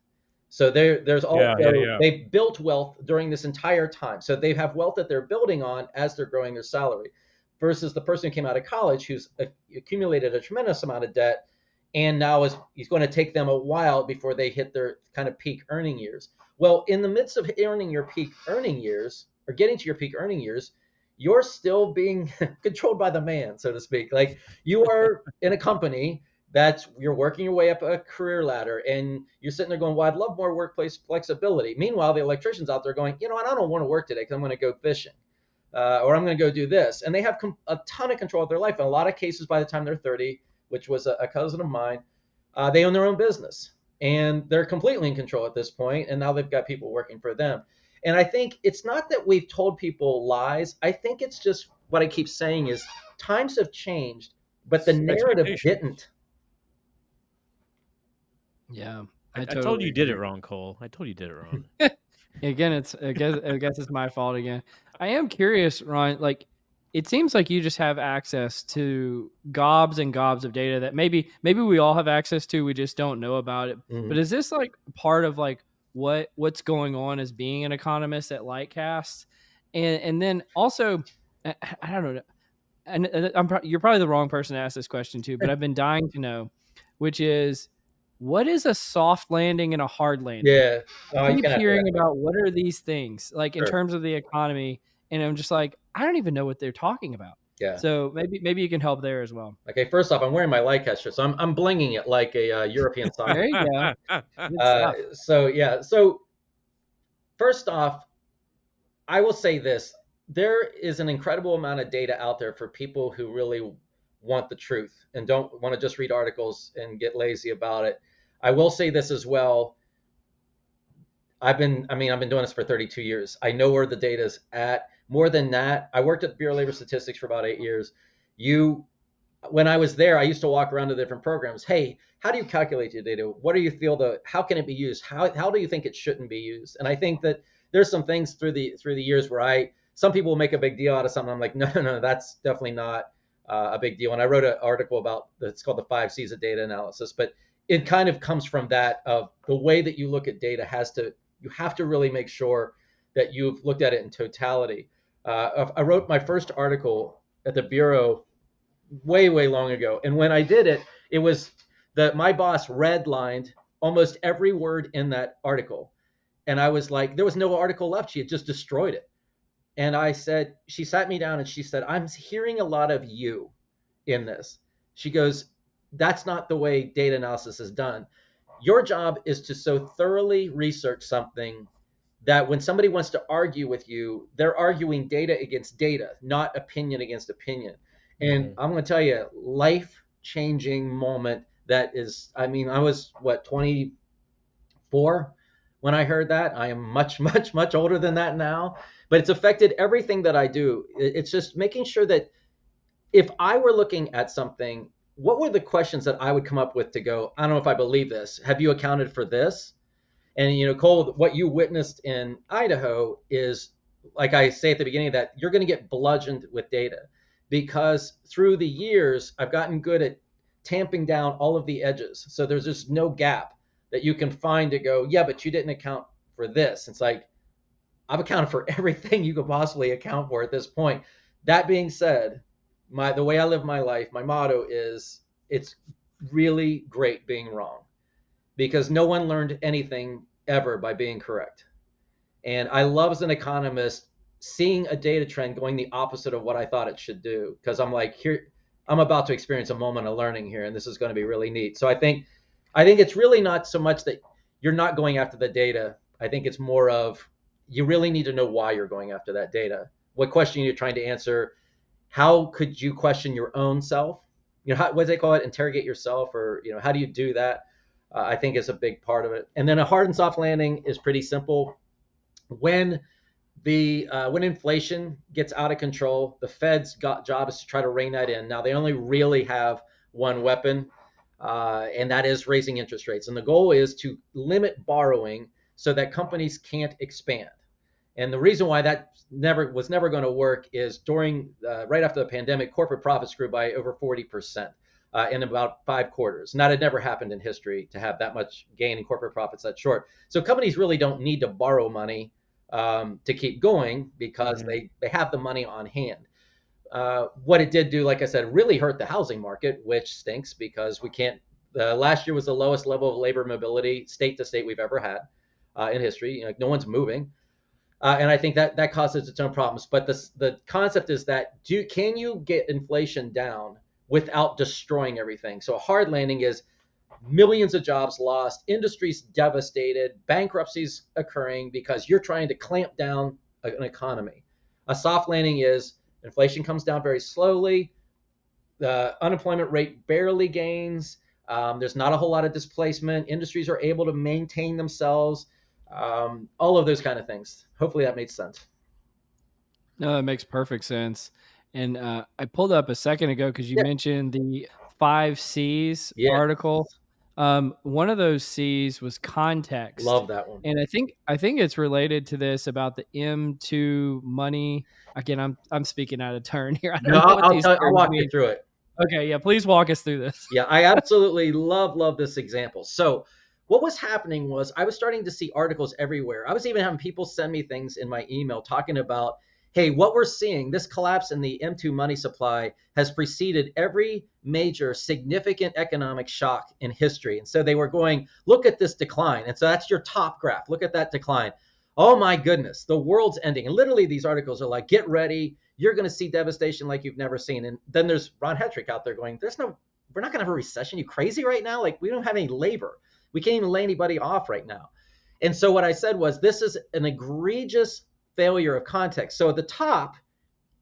So there's Yeah, yeah, also yeah. they've built wealth during this entire time. So they have wealth that they're building on as they're growing their salary, versus the person who came out of college who's accumulated a tremendous amount of debt, and now he's going to take them a while before they hit their kind of peak earning years. Well, in the midst of earning your peak earning years or getting to your peak earning years, you're still being controlled by the man, so to speak. Like you are in a company that's you're working your way up a career ladder and you're sitting there going, well, I'd love more workplace flexibility. Meanwhile, the electrician's out there going, I don't want to work today because I'm going to go fishing, or I'm going to go do this. And they have a ton of control of their life. In a lot of cases, by the time they're 30, which was a cousin of mine, they own their own business and they're completely in control at this point. And now they've got people working for them. And I think it's not that we've told people lies. I think it's just what I keep saying is times have changed, but the It's narrative expectations. didn't. Yeah, I I I told you totally you did it agree. wrong, Cole. I told you did it wrong. Again, I guess it's my fault again. I am curious, Ryan. Like, it seems like you just have access to gobs and gobs of data that maybe we all have access to. We just don't know about it. But Mhm. is this like part of like what's going on as being an economist at Lightcast? And then also, I don't know, and you're probably the wrong person to ask this question to, but I've been dying to know, which is, what is a soft landing and a hard landing? Yeah. Oh, you Keep can ask me that hearing question. about what are these things like in Sure. terms of the economy, and I'm just like, I don't even know what they're talking about. Yeah. So maybe you can help there as well. Okay. First off, I'm wearing my light catcher, so I'm blinging it like a European soccer. There you go. Good stuff. So yeah. So First off, I will say this: there is an incredible amount of data out there for people who really want the truth and don't want to just read articles and get lazy about it. I will say this as well. I've been doing this for 32 years. I know where the data is at. More than that, I worked at the Bureau of Labor Statistics for about 8 years. You When I was there, I used to walk around to different programs. Hey, how do you calculate your data? What do you feel how can it be used? How do you think it shouldn't be used? And I think that there's some things through the years where some people will make a big deal out of something. I'm like, no, no, no, that's definitely not a big deal. And I wrote an article about it's called the 5 C's of data analysis, but it kind of comes from that of the way that you look at data you have to really make sure that you've looked at it in totality. I wrote my first article at the Bureau way, way long ago. And when I did it, it was that my boss redlined almost every word in that article. And I was like, there was no article left. She had just destroyed it. And she sat me down and she said, I'm hearing a lot of you in this. She goes, that's not the way data analysis is done. Your job is to so thoroughly research something that when somebody wants to argue with you, they're arguing data against data, not opinion against opinion. And Mhm. I'm going to tell you, life changing moment that is, I was what, 24 when I heard that. I am much, much, much older than that now, but it's affected everything that I do. It's just making sure that if I were looking at something, what were the questions that I would come up with to go, I don't know if I believe this. Have you accounted for this? And Cole, what you witnessed in Idaho is, like I say at the beginning of that, you're going to get bludgeoned with data because through the years, I've gotten good at tamping down all of the edges. So there's just no gap that you can find to go, yeah, but you didn't account for this. It's like, I've accounted for everything you could possibly account for at this point. That being said, the way I live my life, my motto is it's really great being wrong because no one learned anything ever by being correct. And I love as an economist seeing a data trend going the opposite of what I thought it should do because I'm like, here, I'm about to experience a moment of learning here, and this is going to be really neat. So I think it's really not so much that you're not going after the data. I think it's more of you really need to know why you're going after that data. What question you're trying to answer? How could you question your own self? What do they call it? Interrogate yourself, or how do you do that? I think is a big part of it. And then a hard and soft landing is pretty simple. When when inflation gets out of control, the Fed's job is to try to rein that in. Now they only really have one weapon, and that is raising interest rates. And the goal is to limit borrowing so that companies can't expand. And the reason why that never going to work is during right after the pandemic, corporate profits grew by over 40% in about 5 quarters. And that had never happened in history to have that much gain in corporate profits that short. So companies really don't need to borrow money to keep going because Mhm. they have the money on hand. What it did do, like I said, really hurt the housing market, which stinks because we can't. Last year was the lowest level of labor mobility state to state we've ever had in history. No one's moving. And I think that causes its own problems. But the concept is that can you get inflation down without destroying everything? So a hard landing is millions of jobs lost, industries devastated, bankruptcies occurring because you're trying to clamp down an economy. A soft landing is inflation comes down very slowly, the unemployment rate barely gains. There's not a whole lot of displacement. Industries are able to maintain themselves. All of those kind of things. Hopefully that made sense. No, that makes perfect sense. And I pulled up a second ago because you Yeah. mentioned the 5 C's Yeah. article. One of those C's was context, Love that one. and I think it's related to this about the M2 money. Again, I'm speaking out of turn here. I No, don't know what these I'll terms walk you mean. through it. Okay, yeah, please walk us through this. Yeah, I absolutely love this example. So, what was happening was I was starting to see articles everywhere. I was even having people send me things in my email talking about, hey, what we're seeing, this collapse in the M2 money supply has preceded every major significant economic shock in history. And so they were going, look at this decline. And so that's your top graph. Look at that decline. Oh my goodness, the world's ending. And literally, these articles are like, get ready. You're going to see devastation like you've never seen. And then there's Ron Hetrick out there going, we're not going to have a recession. You crazy right now? Like, we don't have any labor. We can't even lay anybody off right now. And so what I said was, this is an egregious failure of context. So the top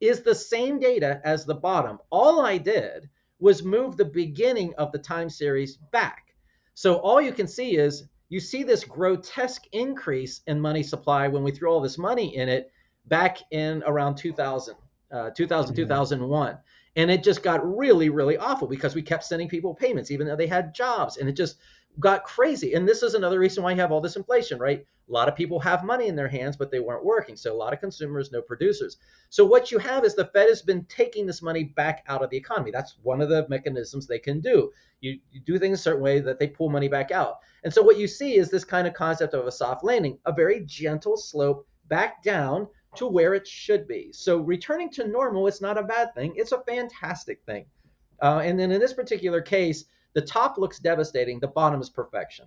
is the same data as the bottom. All I did was move the beginning of the time series back. So all you can see is, you see this grotesque increase in money supply when we threw all this money in it back in around 2000, 2001. And it just got really, really awful because we kept sending people payments, even though they had jobs. And it just got crazy. And this is another reason why you have all this inflation, right? A lot of people have money in their hands, but they weren't working. So a lot of consumers, no producers. So what you have is the Fed has been taking this money back out of the economy. That's one of the mechanisms they can do. You do things a certain way that they pull money back out. And so what you see is this kind of concept of a soft landing, a very gentle slope back down to where it should be. So returning to normal is not a bad thing. It's a fantastic thing. And then in this particular case, the top looks devastating. The bottom is perfection.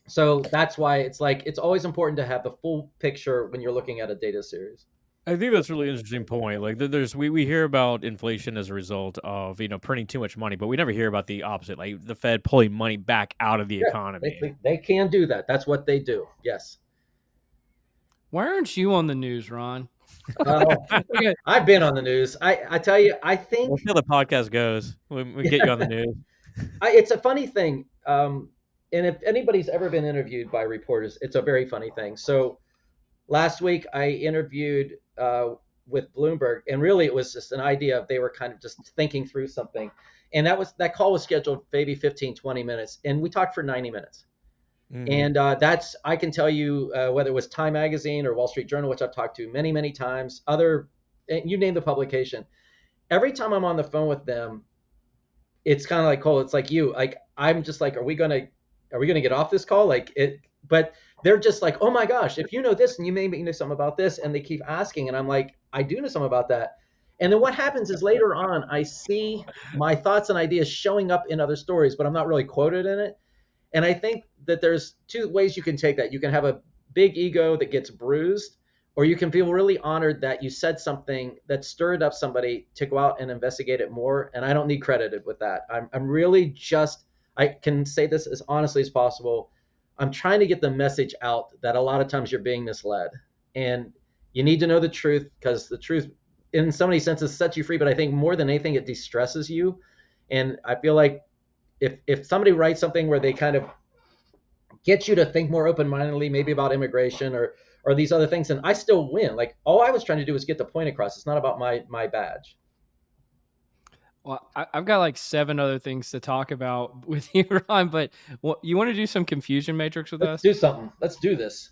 So that's why it's like, it's always important to have the full picture when you're looking at a data series. I think that's a really interesting point. Like, there's we hear about inflation as a result of printing too much money, but we never hear about the opposite, like the Fed pulling money back out of the Yeah, economy. they can do that. That's what they do. Yes. Why aren't you on the news, Ron? I've been on the news. I tell you, I think We'll see how the podcast goes when we get you on the news. it's a funny thing. And if anybody's ever been interviewed by reporters, it's a very funny thing. So last week I interviewed with Bloomberg, and really it was just an idea of, they were kind of just thinking through something. And that call was scheduled maybe 15, 20 minutes. And we talked for 90 minutes. And that's, I can tell you, whether it was Time Magazine or Wall Street Journal, which I've talked to many, many times, you name the publication, every time I'm on the phone with them, it's kind of like, Cole, it's like you, like, I'm just like, are we gonna get off this call? Like it, but they're just like, oh my gosh, if you know this, and you may know something about this, and they keep asking, and I'm like, I do know something about that. And then what happens is, later on, I see my thoughts and ideas showing up in other stories, but I'm not really quoted in it. And I think that there's two ways you can take that. You can have a big ego that gets bruised, or you can feel really honored that you said something that stirred up somebody to go out and investigate it more. And I don't need credited with that. I'm really just, I can say this as honestly as possible. I'm trying to get the message out that a lot of times you're being misled, and you need to know the truth, because the truth, in so many senses, sets you free. But I think more than anything, it distresses you. And I feel like if somebody writes something where they kind of get you to think more open-mindedly, maybe about immigration or these other things, and I still win. Like, all I was trying to do was get the point across. It's not about my badge. Well, I've got like 7 other things to talk about with you, Ron, but you want to do some confusion matrix with Let's us? do something. Let's do this.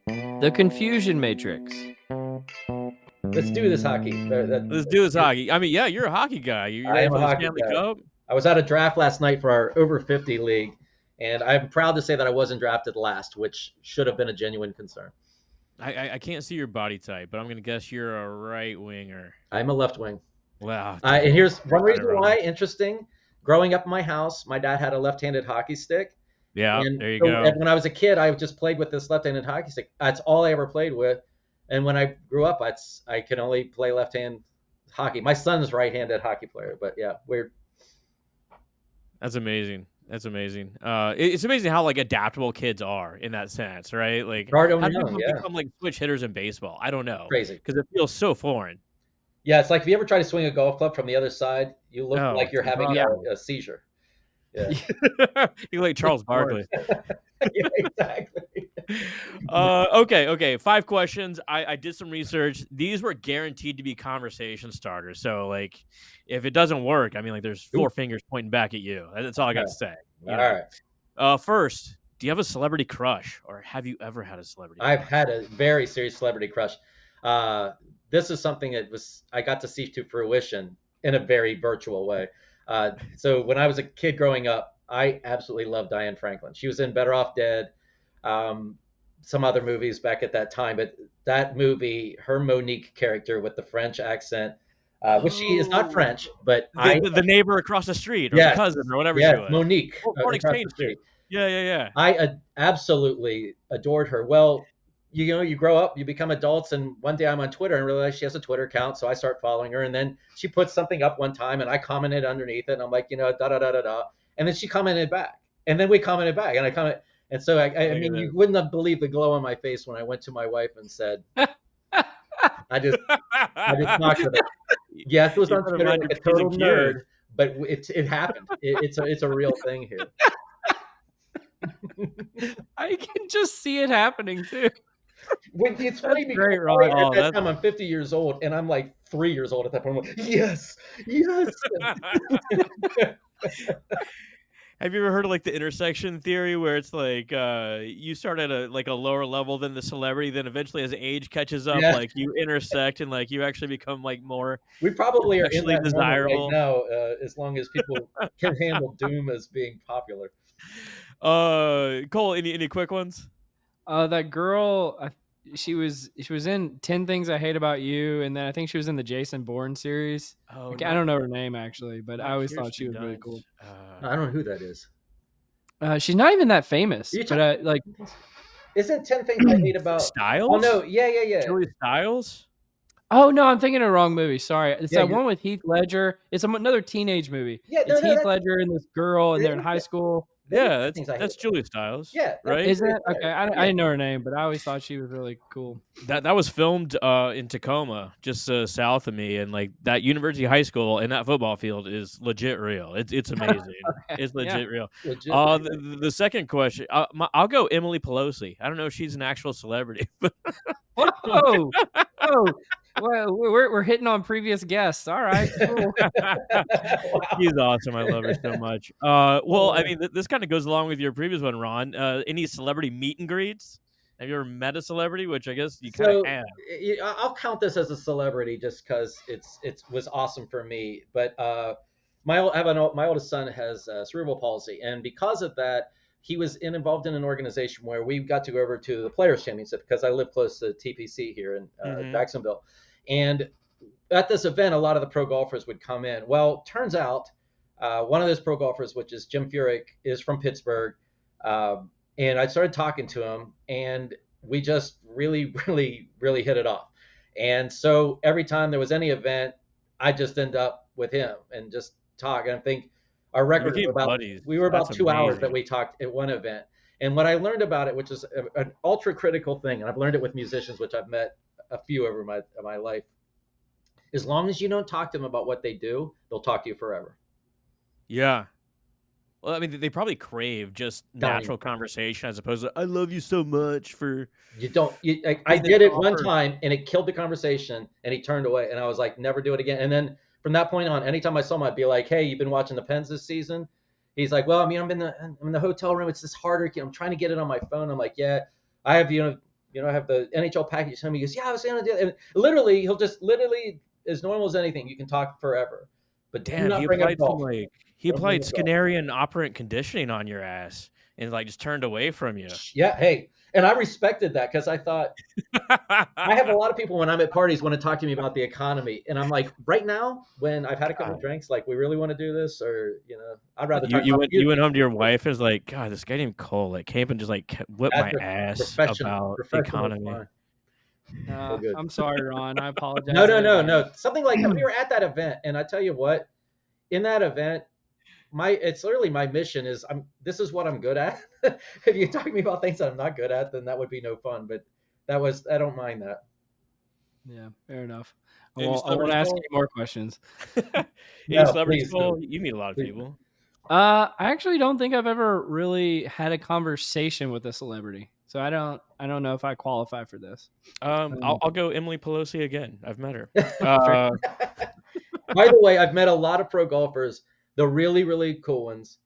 The confusion matrix. Let's do this hockey. Let's do this hockey. I mean, yeah, you're a hockey guy. You're I ready am for a the hockey Stanley guy. Cup? I was at a draft last night for our over 50 league, and I'm proud to say that I wasn't drafted last, which should have been a genuine concern. I can't see your body type, but I'm gonna guess you're a right winger. I'm a left wing. Wow. And here's one reason why. Interesting. Growing up in my house, my dad had a left-handed hockey stick. Yeah, And there you so go. when I was a kid, I just played with this left-handed hockey stick. That's all I ever played with. And when I grew up, I can only play left-hand hockey. My son's right-handed hockey player, but yeah, weird. That's amazing. That's amazing. It's amazing how like adaptable kids are in that sense, right? Like, Start 'em how do young, people yeah. become like switch hitters in baseball? I don't know, Crazy. because it feels so foreign. Yeah, it's like if you ever try to swing a golf club from the other side, you look like you're having a seizure. Yeah. You like Charles Barkley. Yeah, exactly. Okay. 5 questions. I did some research. These were guaranteed to be conversation starters. So, like, if it doesn't work, I mean, like, there's 4 fingers pointing back at you. That's all I got to say. All right. First, do you have a celebrity crush, or have you ever had a celebrity crush? I've had a very serious celebrity crush. This is something that I got to see to fruition in a very virtual way. So when I was a kid growing up, I absolutely loved Diane Franklin. She was in Better Off Dead, some other movies back at that time. But that movie, her Monique character with the French accent, which she is not French, but the neighbor across the street, or the cousin, or whatever she was. Monique. Foreign exchange student. Yeah. I absolutely adored her. Well, you grow up, you become adults, and one day I'm on Twitter and realize she has a Twitter account, so I start following her, and then she puts something up one time, and I commented underneath it, and I'm like, da da da da da, and then she commented back, and then we commented back, and I comment, And so, I Look mean, at you wouldn't have believed the glow on my face when I went to my wife and said, I just, I just talked this. with her. Yeah, it was You on better Twitter mind like your a P's total and Q's. nerd, but it happened. It's a real thing here. I can just see it happening too. When it's That's funny because great, Ron. at Oh, that that's time I'm 50 years old and I'm like 3 years old at that point. I'm like, yes, yes. Have you ever heard of like the intersection theory where it's like you start at a lower level than the celebrity, then eventually as age catches up, Yeah, like you intersect and like you actually become like more we probably are in sexually that moment right desirable? now, as long as people can handle Doom as being popular. Cole, any quick ones? That girl, she was in 10 Things I Hate About You, and then I think she was in the Jason Bourne series. Oh, I not don't know her name actually, but I not always thought she Kirsten was really Dunst. cool. I don't know who that is. She's not even that Are famous, you but talking? like Isn't 10 Things I Hate About? Oh no, Styles? yeah, yeah, yeah, Julie Styles? oh no, I'm thinking of the wrong movie. Sorry, it's yeah. that You're one with Heath Ledger. It's another teenage movie. yeah. It's No, no, Heath Ledger and this girl, and they're in high school. that is Yeah, 10 Things I Hate that's About. Julie Styles, Yeah, that's right? Is Julia it okay? Stiles. I Yeah. didn't know her name, but I always thought she was really cool. That was filmed in Tacoma, just south of me, and like that University High School and that football field is legit real. It's amazing. It's Yeah. legit real. Legit. The second question, I'll go Emily Pelosi. I don't know if she's an actual celebrity, but Whoa, whoa. Well, we're hitting on previous guests. All right, cool. Wow. she's awesome. I love her so much. Well, I mean, this kind of goes along with your previous one, Ron. Any celebrity meet and greets? Have you ever met a celebrity? Which I guess you kind of So have. I'll count this as a celebrity just because it was awesome for me. But my oldest son has cerebral palsy, and because of that, he was involved in an organization where we got to go over to the Players Championship because I live close to TPC here in Hmm. Jacksonville, and at this event, a lot of the pro golfers would come in. Well, turns out one of those pro golfers, which is Jim Furyk, is from Pittsburgh. And I started talking to him, and we just really, really, really hit it off. And so every time there was any event, I just end up with him and just talk. And I think our You record became about buddies. we were That's about 2 hours that amazing. we talked at one event. And what I learned about it, which is an ultra critical thing, and I've learned it with musicians, which I've met a few over my life, as long as you don't talk to them about what they do, they'll talk to you forever. Yeah. Well, I mean, they probably crave just Telling you, natural conversation as opposed to "I love you so much for you don't. I being a did it one golfer." time, and it killed the conversation, and he turned away, and I was like, never do it again. And then from that point on, anytime I saw him, I'd be like, hey, you've been watching the Pens this season? He's like, well, I mean, I'm in the hotel room. It's just harder. I'm trying to get it on my phone. I'm like, yeah, I have I have the NHL package. And he goes, yeah, I was gonna do it. And literally, he'll just literally as normal as anything. You can talk forever, but do Damn, not bring up golf. he Don't bring applied up golf. Skinnerian operant conditioning on your ass and like just turned away from you. Yeah, hey, and I respected that because I thought I have a lot of people when I'm at parties want to talk to me about the economy, and I'm like, right now, when I've had a couple of God. drinks, like, we really want to do this, or I'd rather You talk you about went you. you went home to your wife and was like, God, this guy named Cole like came and just like whipped That's my ass professional, about the professional economy. fun. So good. I'm sorry, Ron. I No, apologize no, in no, advance. no. Something like that. We were at that event, and I tell you what, in that event, it's literally my mission is this is what I'm good at. If you talk to me about things that I'm not good at, then that would be no fun. But I don't mind that. Yeah, fair enough. I Any won't. I won't celebrities, ask Cole? any more questions. Any No, celebrities, please Cole? do. You meet a lot of Please. people. I actually don't think I've ever really had a conversation with a celebrity, so I don't know if I qualify for this. I'll go Emily Pelosi again. I've met her. Fair. By the way, I've met a lot of pro golfers, the really, really cool ones.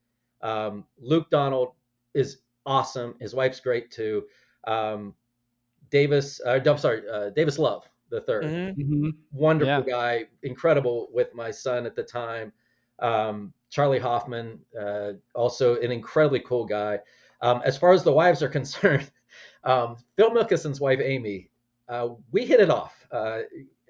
Luke Donald is awesome. His wife's great too. Um, Davis Love the third, Hmm. Mhm. wonderful Yeah. guy, incredible with my son at the time. Charlie Hoffman, also an incredibly cool guy. As far as the wives are concerned, Phil Mickelson's wife Amy, we hit it off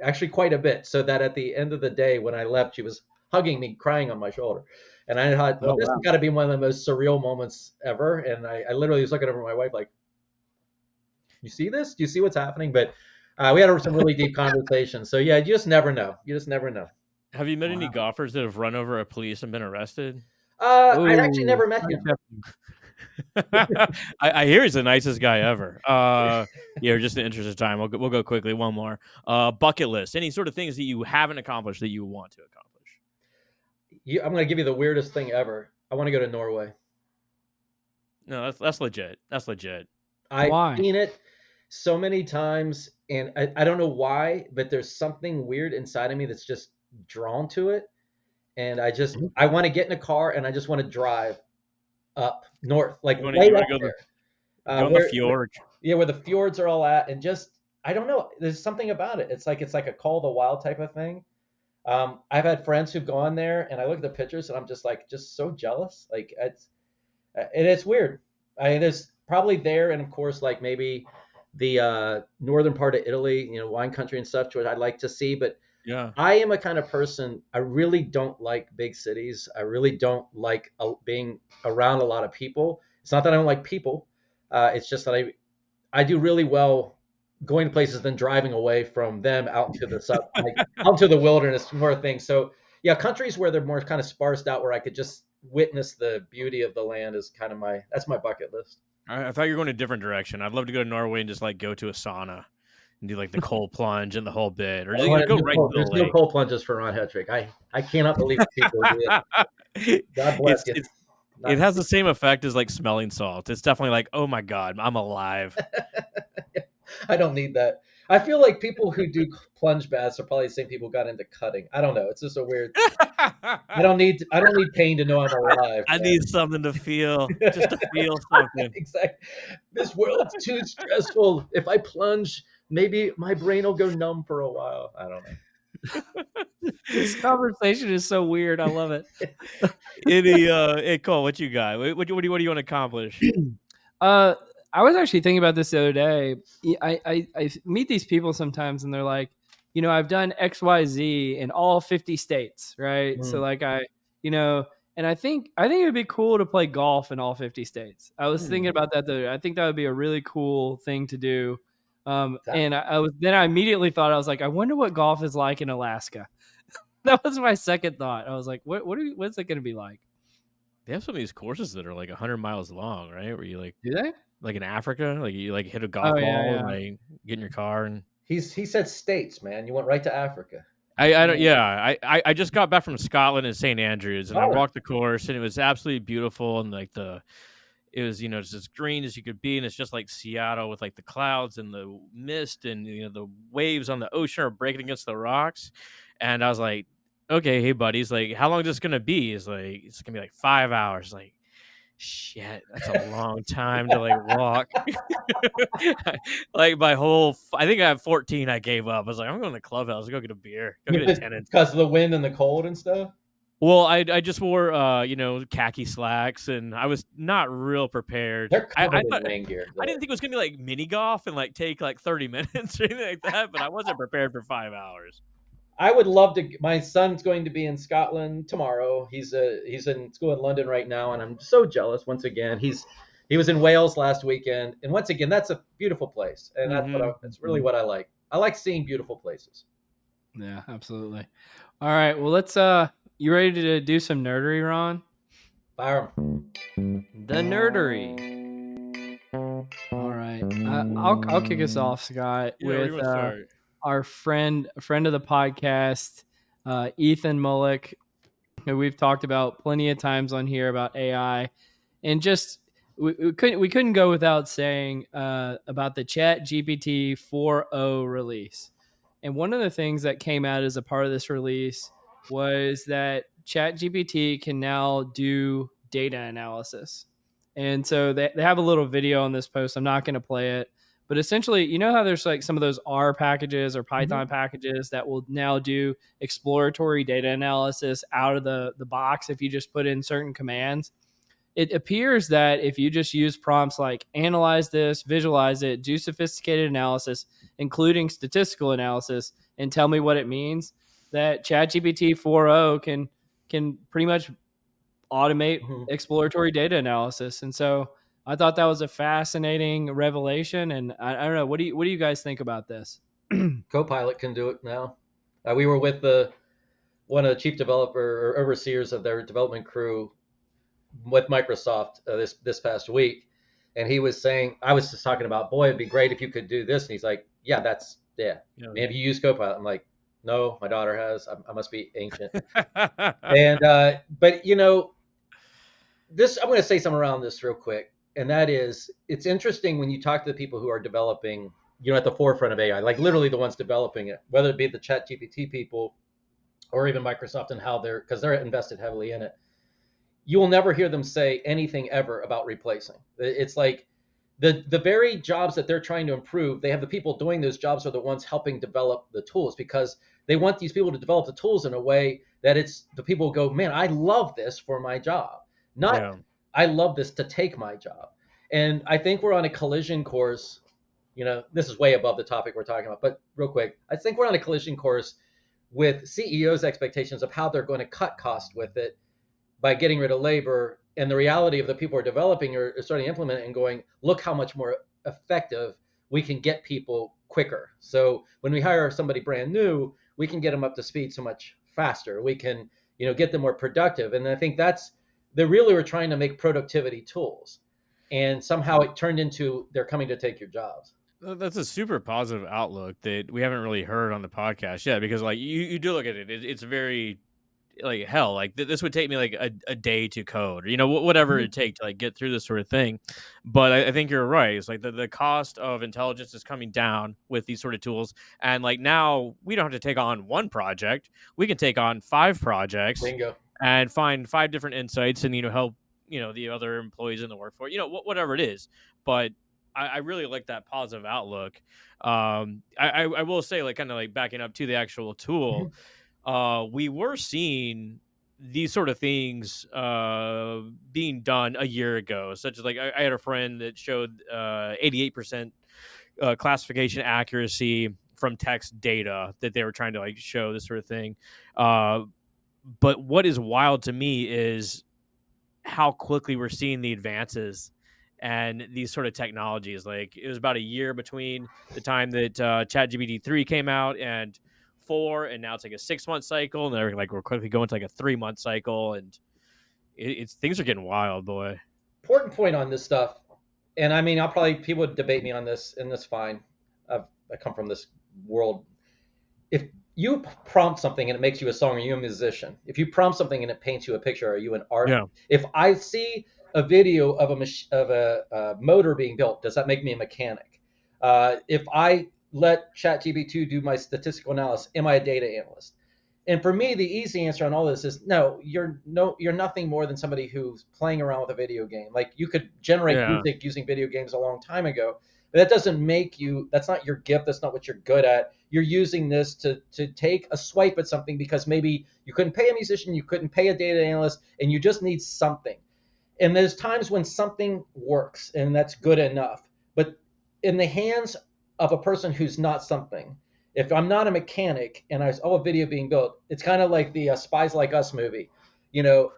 actually quite a bit. So that at the end of the day, when I left, she was hugging me, crying on my shoulder, and I thought, well, Oh this has wow. got to be one of the most surreal moments ever. And I literally was looking over at my wife like, you see this? Do you see what's happening? But we had some really deep conversations. So yeah, you just never know. You just never know. Have you met any Wow. golfers that have run over a police and been arrested? I actually Oh, never met Scottie him. Pippen. I hear he's the nicest guy ever. Yeah, just in the interest of time, we'll go quickly. One more. Bucket list. Any sort of things that you haven't accomplished that you want to accomplish? I'm going to give you the weirdest thing ever. I want to go to Norway. No, that's legit. That's legit. I've Why? seen it so many times, and I don't know why, but there's something weird inside of me that's just drawn to it. And I want to get in a car and I just want to drive up north, like You way want up to there, go on the fjord? yeah, where the fjords are all at, and just I don't know. There's something about it. It's like a Call of the Wild type of thing. I've had friends who've gone there, and I look at the pictures, and I'm just like, just so jealous. Like it's weird. There's probably there, and of course, like maybe the northern part of Italy, wine country and stuff, which I'd like to see. But Yeah. I am a kind of person. I really don't like big cities. I really don't like being around a lot of people. It's not that I don't like people. It's just that I do really well going to places than driving away from them out into the like out into the wilderness, more things. So yeah, countries where they're more kind of sparsed out, where I could just witness the beauty of the land is kind of that's my bucket list. I thought you were going a different direction. I'd love to go to Norway and just like go to a sauna and do like the cold plunge and the whole bit, or just go right to the There's no lake. cold plunges for Ron Hetrick. I cannot believe people do it. God bless it's you. it's it Not, has the same effect as like smelling salt. It's definitely like, oh my god, I'm alive. I don't need that. I feel like people who do plunge baths are probably the same people who got into cutting. I don't know. It's just a weird. I don't need pain to know I'm alive. I need something to feel, just to feel something. Exactly. This world's too stressful. If I plunge, maybe my brain will go numb for a while. I don't This conversation is so weird. I love it. Hey Cole, what you got? What do you want to accomplish? Uh, I was actually thinking about this the other day. I meet these people sometimes, and they're like, I've done X, Y, Z in all 50 states, right? So know. like and I think it would be cool to play golf in all 50 states. I was thinking about that the other day. I think that would be a really cool thing to do. That, And I immediately thought, I was like, I wonder what golf is like in Alaska. That was my second thought. I was like, what's it going to be like? They have some of these courses that are like 100 miles long, right? Where you Do they? like in Africa, like you like hit a golf Oh yeah, ball and yeah. like get in your car and he said states, man. You went right to Africa. I don't yeah I just got back from Scotland and St Andrews and I Oh, walked the course and it was absolutely beautiful and like it was just as green as you could be and it's just like Seattle with like the clouds and the mist and the waves on the ocean are breaking against the rocks and I was like, okay, hey buddies, like how long is this gonna be? It's like it's gonna be like 5 hours. Like shit, that's a long time to like walk. Like I think I have 14. I gave up. I was like, I'm going to the clubhouse. Go get a beer. Go get a tenant. because of the wind and the cold and stuff. Well, I just wore khaki slacks and I was not real prepared. They're I covered in thought rain gear. I didn't think it was gonna be like mini golf and like take like 30 minutes or anything like that, but I wasn't prepared for 5 hours. I would love to. My son's going to be in Scotland tomorrow. He's in school in London right now, and I'm so jealous. Once again, he was in Wales last weekend, and once again, that's a beautiful place, and that's really what I like. I like seeing beautiful places. Yeah, absolutely. All right. Well, let's you ready to do some nerdery, Ron? Fire 'em. The nerdery. All right. I'll kick us off, Scott, Yeah, where do you with want to start? our friend of the podcast, Ethan Mullick, who we've talked about plenty of times on here about AI, and just we couldn't go without saying about the Chat GPT 4.0 release. And one of the things that came out as a part of this release was that Chat GPT can now do data analysis. And so they have a little video on this post. I'm not going to play it, but essentially, you know how there's like some of those R packages or Python packages that will now do exploratory data analysis out of the box if you just put in certain commands? It appears that if you just use prompts like analyze this, visualize it, do sophisticated analysis, including statistical analysis, and tell me what it means, that ChatGPT 4.0 can pretty much automate exploratory data analysis. And so I thought that was a fascinating revelation. And I don't know, what do you guys think about this? Copilot can do it now. We were with one of the chief developer or overseers of their development crew with Microsoft this past week, and he was saying, I was just talking about, boy, it'd be great if you could do this, and he's like, yeah, that's yeah. Yeah. Have you used Copilot? I'm like, no, my daughter has. I must be ancient. And but this, I'm going to say something around this real quick, and that is, it's interesting when you talk to the people who are developing, at the forefront of AI, like literally the ones developing it, whether it be the Chat GPT people or even Microsoft, and how because they're invested heavily in it. You will never hear them say anything ever about replacing. It's like the very jobs that they're trying to improve, they have the people doing those jobs are the ones helping develop the tools, because they want these people to develop the tools in a way that it's the people go, man, I love this for my job, not Yeah. I love this to take my job. And I think we're on a collision course. This is way above the topic we're talking about, but real quick, I think we're on a collision course with CEOs' expectations of how they're going to cut cost with it by getting rid of labor, and the reality of the people who are developing or starting to implement it and going, look how much more effective we can get people quicker. So when we hire somebody brand new, we can get them up to speed so much faster. We can, get them more productive. And I think they really were trying to make productivity tools. And somehow it turned into they're coming to take your jobs. That's a super positive outlook that we haven't really heard on the podcast yet, because like you do look at it, it's very like hell, like this would take me like a day to code, or, whatever Mhm. it take to like get through this sort of thing. But I think you're right. It's like the cost of intelligence is coming down with these sort of tools. And like now we don't have to take on one project. We can take on 5 projects Bingo. and find 5 different insights and, help, the other employees in the workforce, whatever it is. But I really like that positive outlook. I will say, like, kind of like backing up to the actual tool, Mhm. we were seeing these sort of things being done a year ago, such as like I had a friend that showed 88% classification accuracy from text data that they were trying to like show this sort of thing. Uh, but what is wild to me is how quickly we're seeing the advances and these sort of technologies. Like it was about a year between the time that ChatGPT 3 came out and 4, and now it's like a 6 month cycle, and we're quickly going to like a 3 month cycle, and it's things are getting wild, boy. Important point on this stuff, and I mean, I'll probably people would debate me on this, and that's fine. I come from this world. If you prompt something and it makes you a song, are you a musician? If you prompt something and it paints you a picture, are you an art? Yeah, If I see a video of a motor being built, does that make me a mechanic? If I let ChatGPT do my statistical analysis, am I a data analyst? And for me, the easy answer on all this is no. You're nothing more than somebody who's playing around with a video game. Like you could generate yeah. music using video games a long time ago, but that doesn't make you. That's not your gift. That's not what you're good at. You're using this to take a swipe at something because maybe you couldn't pay a musician, you couldn't pay a data analyst, and you just need something. And there's times when something works and that's good enough. But in the hands of a person who's not something, if I'm not a mechanic and I saw a video being built, it's kind of like the Spies Like Us movie. You know,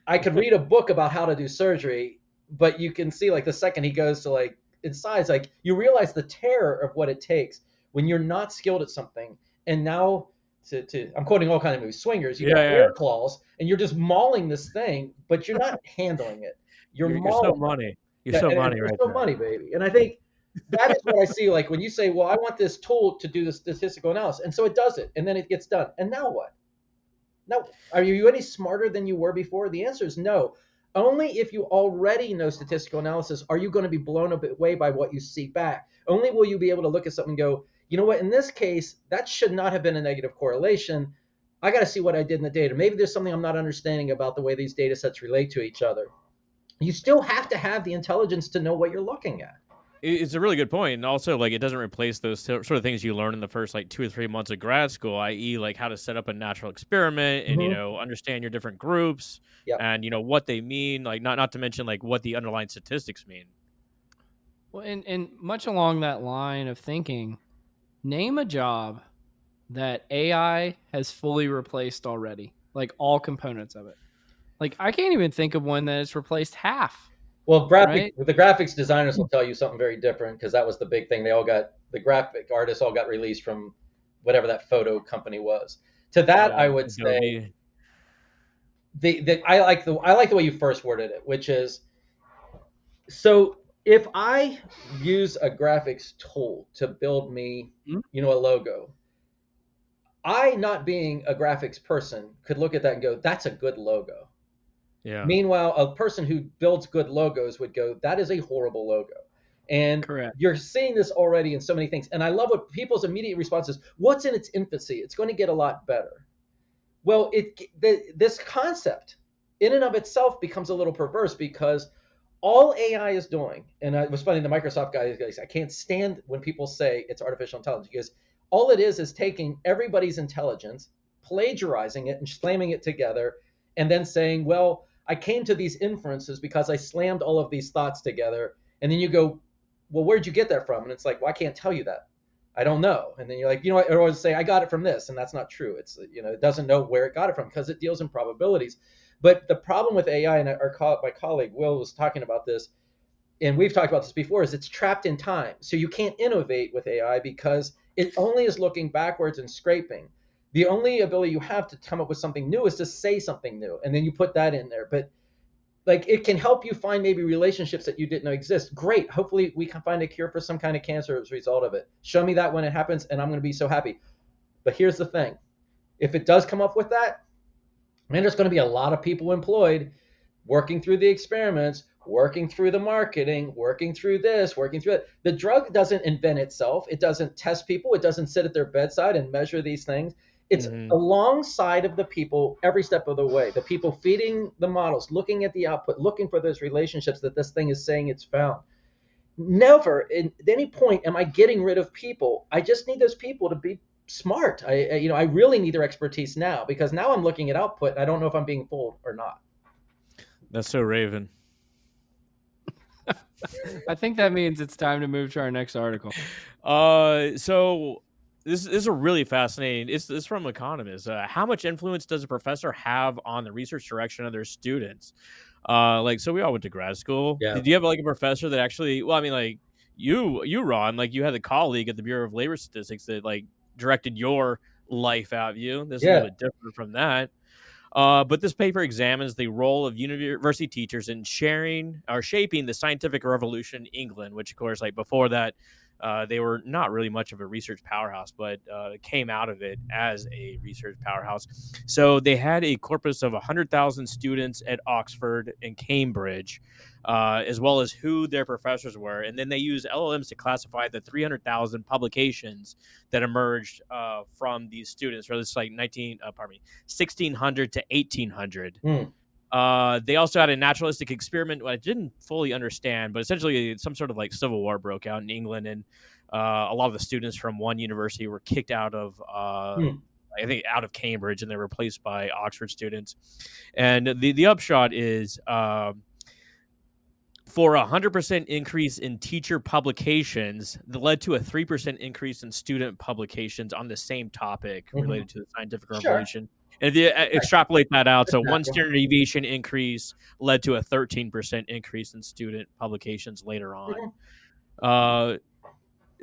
I could read a book about how to do surgery, but you can see like the second he goes to like inside, like you realize the terror of what it takes when you're not skilled at something. And now I'm quoting all kind of movies, swingers, you Yeah, got yeah. bear claws and you're just mauling this thing, but you're not handling it. You're You're so mauling it. money. You're Yeah, so and money it's right still there. money, baby. And I think that is what I see. Like when you say, "Well, I want this tool to do the statistical analysis," and so it does it, and then it gets done. And now what? Now, are you any smarter than you were before? The answer is no. Only if you already know statistical analysis are you going to be blown away by what you see back. Only will you be able to look at something and go, you know what? In this case, that should not have been a negative correlation. I got to see what I did in the data. Maybe there's something I'm not understanding about the way these data sets relate to each other. You still have to have the intelligence to know what you're looking at. It's a really good point, and also like it doesn't replace those sort of things you learn in the first like 2 or 3 months of grad school, i.e., like how to set up a natural experiment and Mm-hmm. understand your different groups Yep. and what they mean. Like not to mention like what the underlying statistics mean. Well, and much along that line of thinking, name a job that AI has fully replaced already, like all components of it. Like I can't even think of one that has replaced half, Well, right? the graphics designers will tell you something very different because that was the big thing. They all got the graphic artists all got released from whatever that photo company was. To that, Yeah, I would say Adobe. I like the way you first worded it, which is, so if I use a graphics tool to build me, Mhm. a logo, I, not being a graphics person, could look at that and go, that's a good logo. Yeah. Meanwhile, a person who builds good logos would go, that is a horrible logo. And Correct. you're seeing this already in so many things. And I love what people's immediate response is, what's in its infancy? It's going to get a lot better. Well, this concept in and of itself becomes a little perverse, because all AI is doing, and it was funny, the Microsoft guy goes, I can't stand when people say it's artificial intelligence, because all it is taking everybody's intelligence, plagiarizing it, and slamming it together, and then saying, well, I came to these inferences because I slammed all of these thoughts together. And then you go, well, where'd you get that from? And it's like, well, I can't tell you that. I don't know. And then you're like, I always say, I got it from this. And that's not true. It's, it doesn't know where it got it from, because it deals in probabilities. But the problem with AI, and my colleague Will was talking about this, and we've talked about this before, is it's trapped in time. So you can't innovate with AI because it only is looking backwards and scraping. The only ability you have to come up with something new is to say something new, and then you put that in there. But like, it can help you find maybe relationships that you didn't know exist. Great. Hopefully we can find a cure for some kind of cancer as a result of it. Show me that when it happens, and I'm going to be so happy. But here's the thing. If it does come up with that, man, there's going to be a lot of people employed working through the experiments, working through the marketing, working through this, working through it. The drug doesn't invent itself. It doesn't test people. It doesn't sit at their bedside and measure these things. It's Hmm. alongside of the people every step of the way. The people feeding the models, looking at the output, looking for those relationships that this thing is saying it's found. Never at any point am I getting rid of people. I just need those people to be smart. I really need their expertise now, because now I'm looking at output and I don't know if I'm being fooled or not. That's so Raven. I think that means it's time to move to our next article. So this is a really fascinating. It's from Economist. How much influence does a professor have on the research direction of their students? Like, so we all went to grad school. Yeah. Did you have like a professor that actually? Well, I mean, like you, Ron, like you had a colleague at the Bureau of Labor Statistics that like directed your life out of you. This is a little Yeah. bit different from that. But this paper examines the role of university teachers in sharing or shaping the scientific revolution in England, which, of course, like before that, they were not really much of a research powerhouse, but came out of it as a research powerhouse. So they had a corpus of 100,000 students at Oxford and Cambridge, as well as who their professors were. And then they used LLMs to classify the 300,000 publications that emerged from these students. So it's like 1600 to 1800. Hmm. They also had a naturalistic experiment, which I didn't fully understand, but essentially some sort of like civil war broke out in England, and a lot of the students from one university were kicked out of, Hmm. I think, out of Cambridge, and they were replaced by Oxford students. And the upshot is, for a 100% increase in teacher publications that led to a 3% increase in student publications on the same topic Hmm. related to the scientific Sure. revolution. And if you extrapolate that out, That's so one natural. standard deviation increase led to a 13% increase in student publications later on. Mhm. Uh,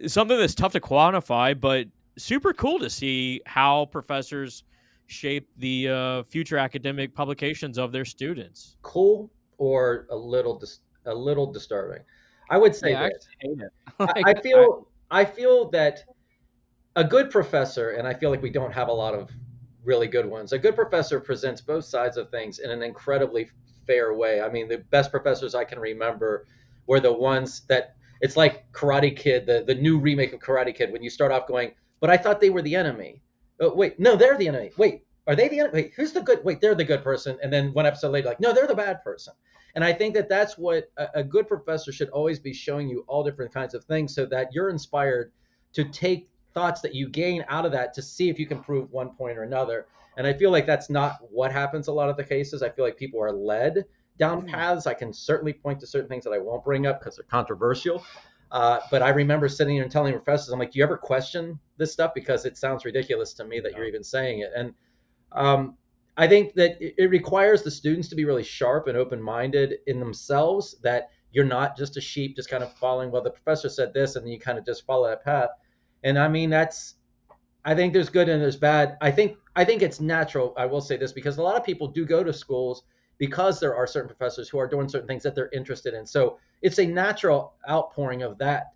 Something that's tough to quantify, but super cool to see how professors shape the future academic publications of their students. Cool, or a little disturbing. I would say Yeah, I this. actually hate it. I Like, feel that a good professor, and I feel like we don't have a lot of really good ones. A good professor presents both sides of things in an incredibly fair way. I mean, the best professors I can remember were the ones that, it's like Karate Kid, the new remake of Karate Kid, when you start off going, but I thought they were the enemy. Oh, wait, no, they're the enemy. Wait, are they the enemy? Wait, who's the good? Wait, they're the good person. And then one episode later, like, no, they're the bad person. And I think that that's what a good professor should always be, showing you all different kinds of things so that you're inspired to take thoughts that you gain out of that to see if you can prove one point or another. And I feel like that's not what happens a lot of the cases. I feel like people are led down paths. I can certainly point to certain things that I won't bring up because they're controversial. But I remember sitting here and telling professors, I'm like, do you ever question this stuff? Because it sounds ridiculous to me that you're Yeah. even saying it. And I think that it requires the students to be really sharp and open-minded in themselves, that you're not just a sheep just kind of following, well, the professor said this, and then you kind of just follow that path. And I mean, I think there's good and there's bad. I think I think it's natural. I will say this because a lot of people do go to schools because there are certain professors who are doing certain things that they're interested in. So it's a natural outpouring of that.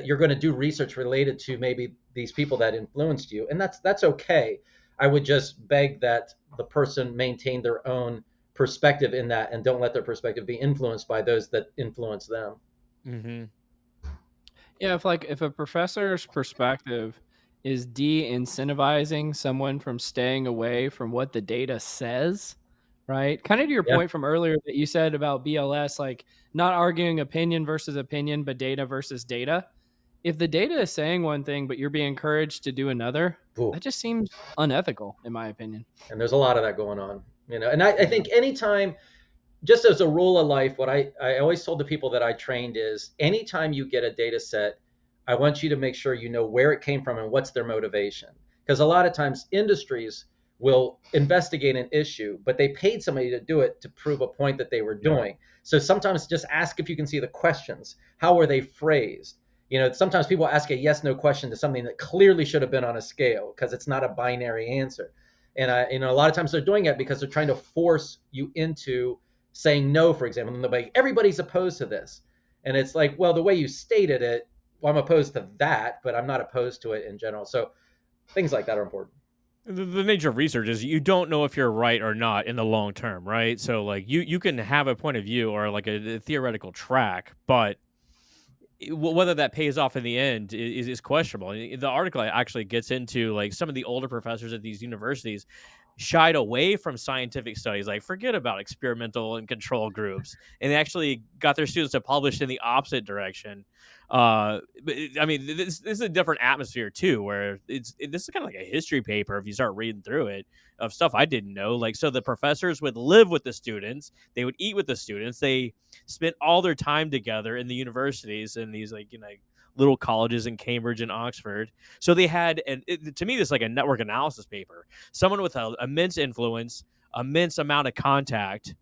You're going to do research related to maybe these people that influenced you, and that's okay. I would just beg that the person maintain their own perspective in that and don't let their perspective be influenced by those that influence them. Mm-hmm. Yeah, if a professor's perspective is de-incentivizing someone from staying away from what the data says, right? Kind of to your Yeah. point from earlier that you said about BLS, like not arguing opinion versus opinion, but data versus data. If the data is saying one thing, but you're being encouraged to do another, Ooh. that just seems unethical, in my opinion. And there's a lot of that going on, and I Yeah. think anytime, just as a rule of life, what I always told the people that I trained is anytime you get a data set, I want you to make sure you know where it came from and what's their motivation. Because a lot of times industries will investigate an issue, but they paid somebody to do it to prove a point that they were Yeah. doing. So sometimes just ask if you can see the questions. How were they phrased? Sometimes people ask a yes no question to something that clearly should have been on a scale because it's not a binary answer. And a lot of times they're doing it because they're trying to force you into saying no, for example, and they're like, everybody's opposed to this. And it's like, well, the way you stated it, well, I'm opposed to that, but I'm not opposed to it in general. So things like that are important. The nature of research is you don't know if you're right or not in the long term, right? So like you can have a point of view or like a theoretical track, but whether that pays off in the end is questionable. And the article actually gets into like some of the older professors at these universities shied away from scientific studies, like forget about experimental and control groups, and they actually got their students to publish in the opposite direction. I mean, this is a different atmosphere too, where this is kind of like a history paper if you start reading through it of stuff I didn't know. Like, so the professors would live with the students, they would eat with the students, they spent all their time together in the universities and these like little colleges in Cambridge and Oxford. So they had, and to me, this is like a network analysis paper. Someone with an immense influence, immense amount of contact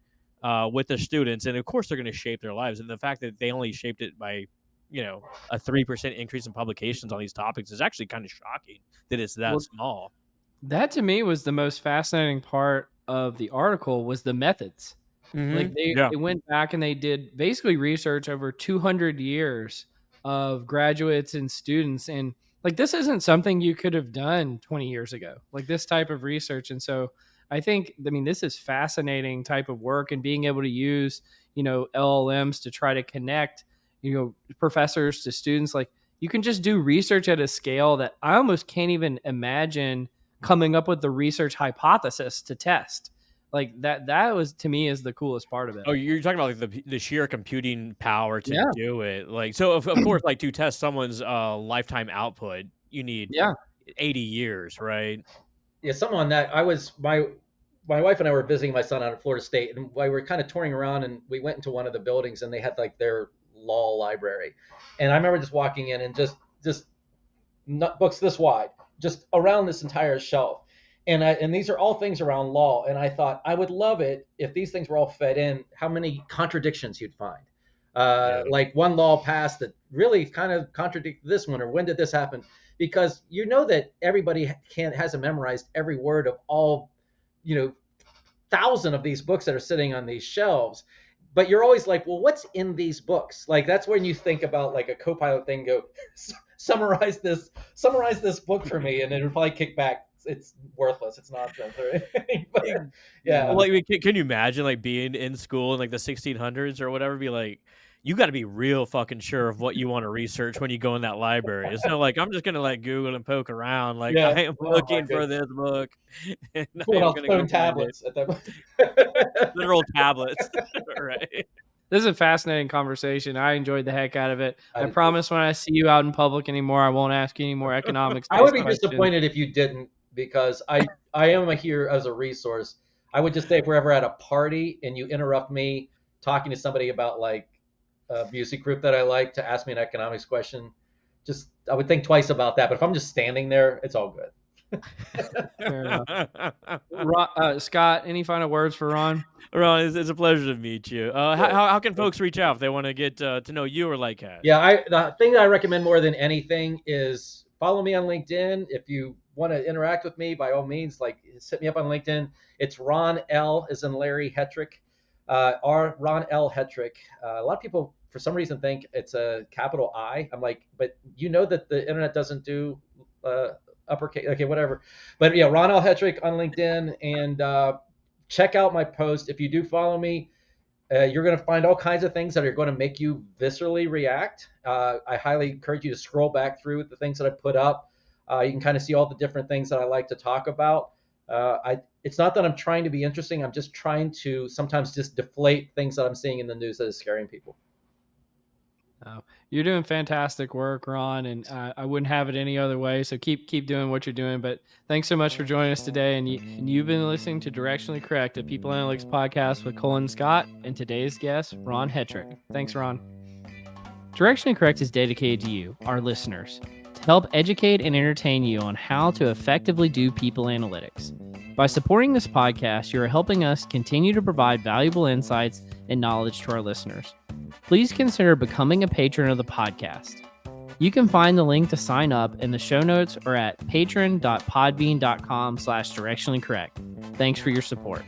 with the students, and of course they're going to shape their lives. And the fact that they only shaped it by a 3% increase in publications on these topics is actually kind of shocking that it's that Well, small. that to me was the most fascinating part of the article was the methods. Like Mm-hmm. they Yeah. they went back and they did basically research over 200 years of graduates and students, and like this isn't something you could have done 20 years ago. Like this type of research, and so I mean this is fascinating type of work, and being able to use LLMs to try to connect professors to students. Like you can just do research at a scale that I almost can't even imagine coming up with the research hypothesis to test. Like that was to me is the coolest part of it. Oh, you're talking about like the sheer computing power to Yeah. do it. Like, so of course, like to test someone's lifetime output, you need Yeah. 80 years, right? Yeah, some on that. My wife and I were visiting my son out at Florida State, and we were kind of touring around, and we went into one of the buildings, and they had like their law library, and I remember just walking in and just books this wide, just around this entire shelf. And these are all things around law. And I thought I would love it if these things were all fed in. How many contradictions you'd find? Yeah. Like one law passed that really kind of contradicted this one, or when did this happen? Because that everybody hasn't memorized every word of all, you know, thousand of these books that are sitting on these shelves. But you're always like, well, what's in these books? Like that's when you think about like a co-pilot thing. Go summarize this book for me, and it'll probably kick back. It's worthless. It's nonsense or anything. But yeah, Yeah. Like, can you imagine like being in school in like the 1600s or whatever? Be like, you got to be real fucking sure of what you want to research when you go in that library. It's not like I'm just gonna like Google and poke around. Like yeah. I am Oh my looking for goodness. this book, and I Pulling am out gonna go stone find it. tablets at that. Literal tablets, right? This is a fascinating conversation. I enjoyed the heck out of it. I I did too. promise when I see you out in public anymore, I won't ask you any more economics I would based be questions. disappointed if you didn't, because I am here as a resource. I would just say if we're ever at a party and you interrupt me talking to somebody about like a music group that I like to ask me an economics question, just I would think twice about that. But if I'm just standing there, it's all good. Fair enough. Scott, any final words for Ron? Ron, it's a pleasure to meet you. Good. How can folks reach out if they want to get to know you or Lightcast? Yeah, the thing that I recommend more than anything is follow me on LinkedIn. If you want to interact with me, by all means, like hit me up on LinkedIn. It's Ron L. as in Larry Hetrick, Ron L. Hetrick. A lot of people for some reason think it's a capital I. I'm like, but you know that the internet doesn't do uppercase. Okay, whatever. But yeah, Ron L. Hetrick on LinkedIn, and check out my post. If you do follow me, you're going to find all kinds of things that are going to make you viscerally react. I highly encourage you to scroll back through the things that I put up. You can kind of see all the different things that I like to talk about. It's not that I'm trying to be interesting. I'm just trying to sometimes just deflate things that I'm seeing in the news that is scaring people. You're doing fantastic work, Ron, and I wouldn't have it any other way. So keep doing what you're doing. But thanks so much for joining us today. And you've been listening to Directionally Correct, a People Analytics podcast with Colin Scott, and today's guest, Ron Hetrick. Thanks, Ron. Directionally Correct is dedicated to you, our listeners, to help educate and entertain you on how to effectively do people analytics. By supporting this podcast, you are helping us continue to provide valuable insights and knowledge to our listeners. Please consider becoming a patron of the podcast. You can find the link to sign up in the show notes or at patron.podbean.com/directionallycorrect. Thanks for your support.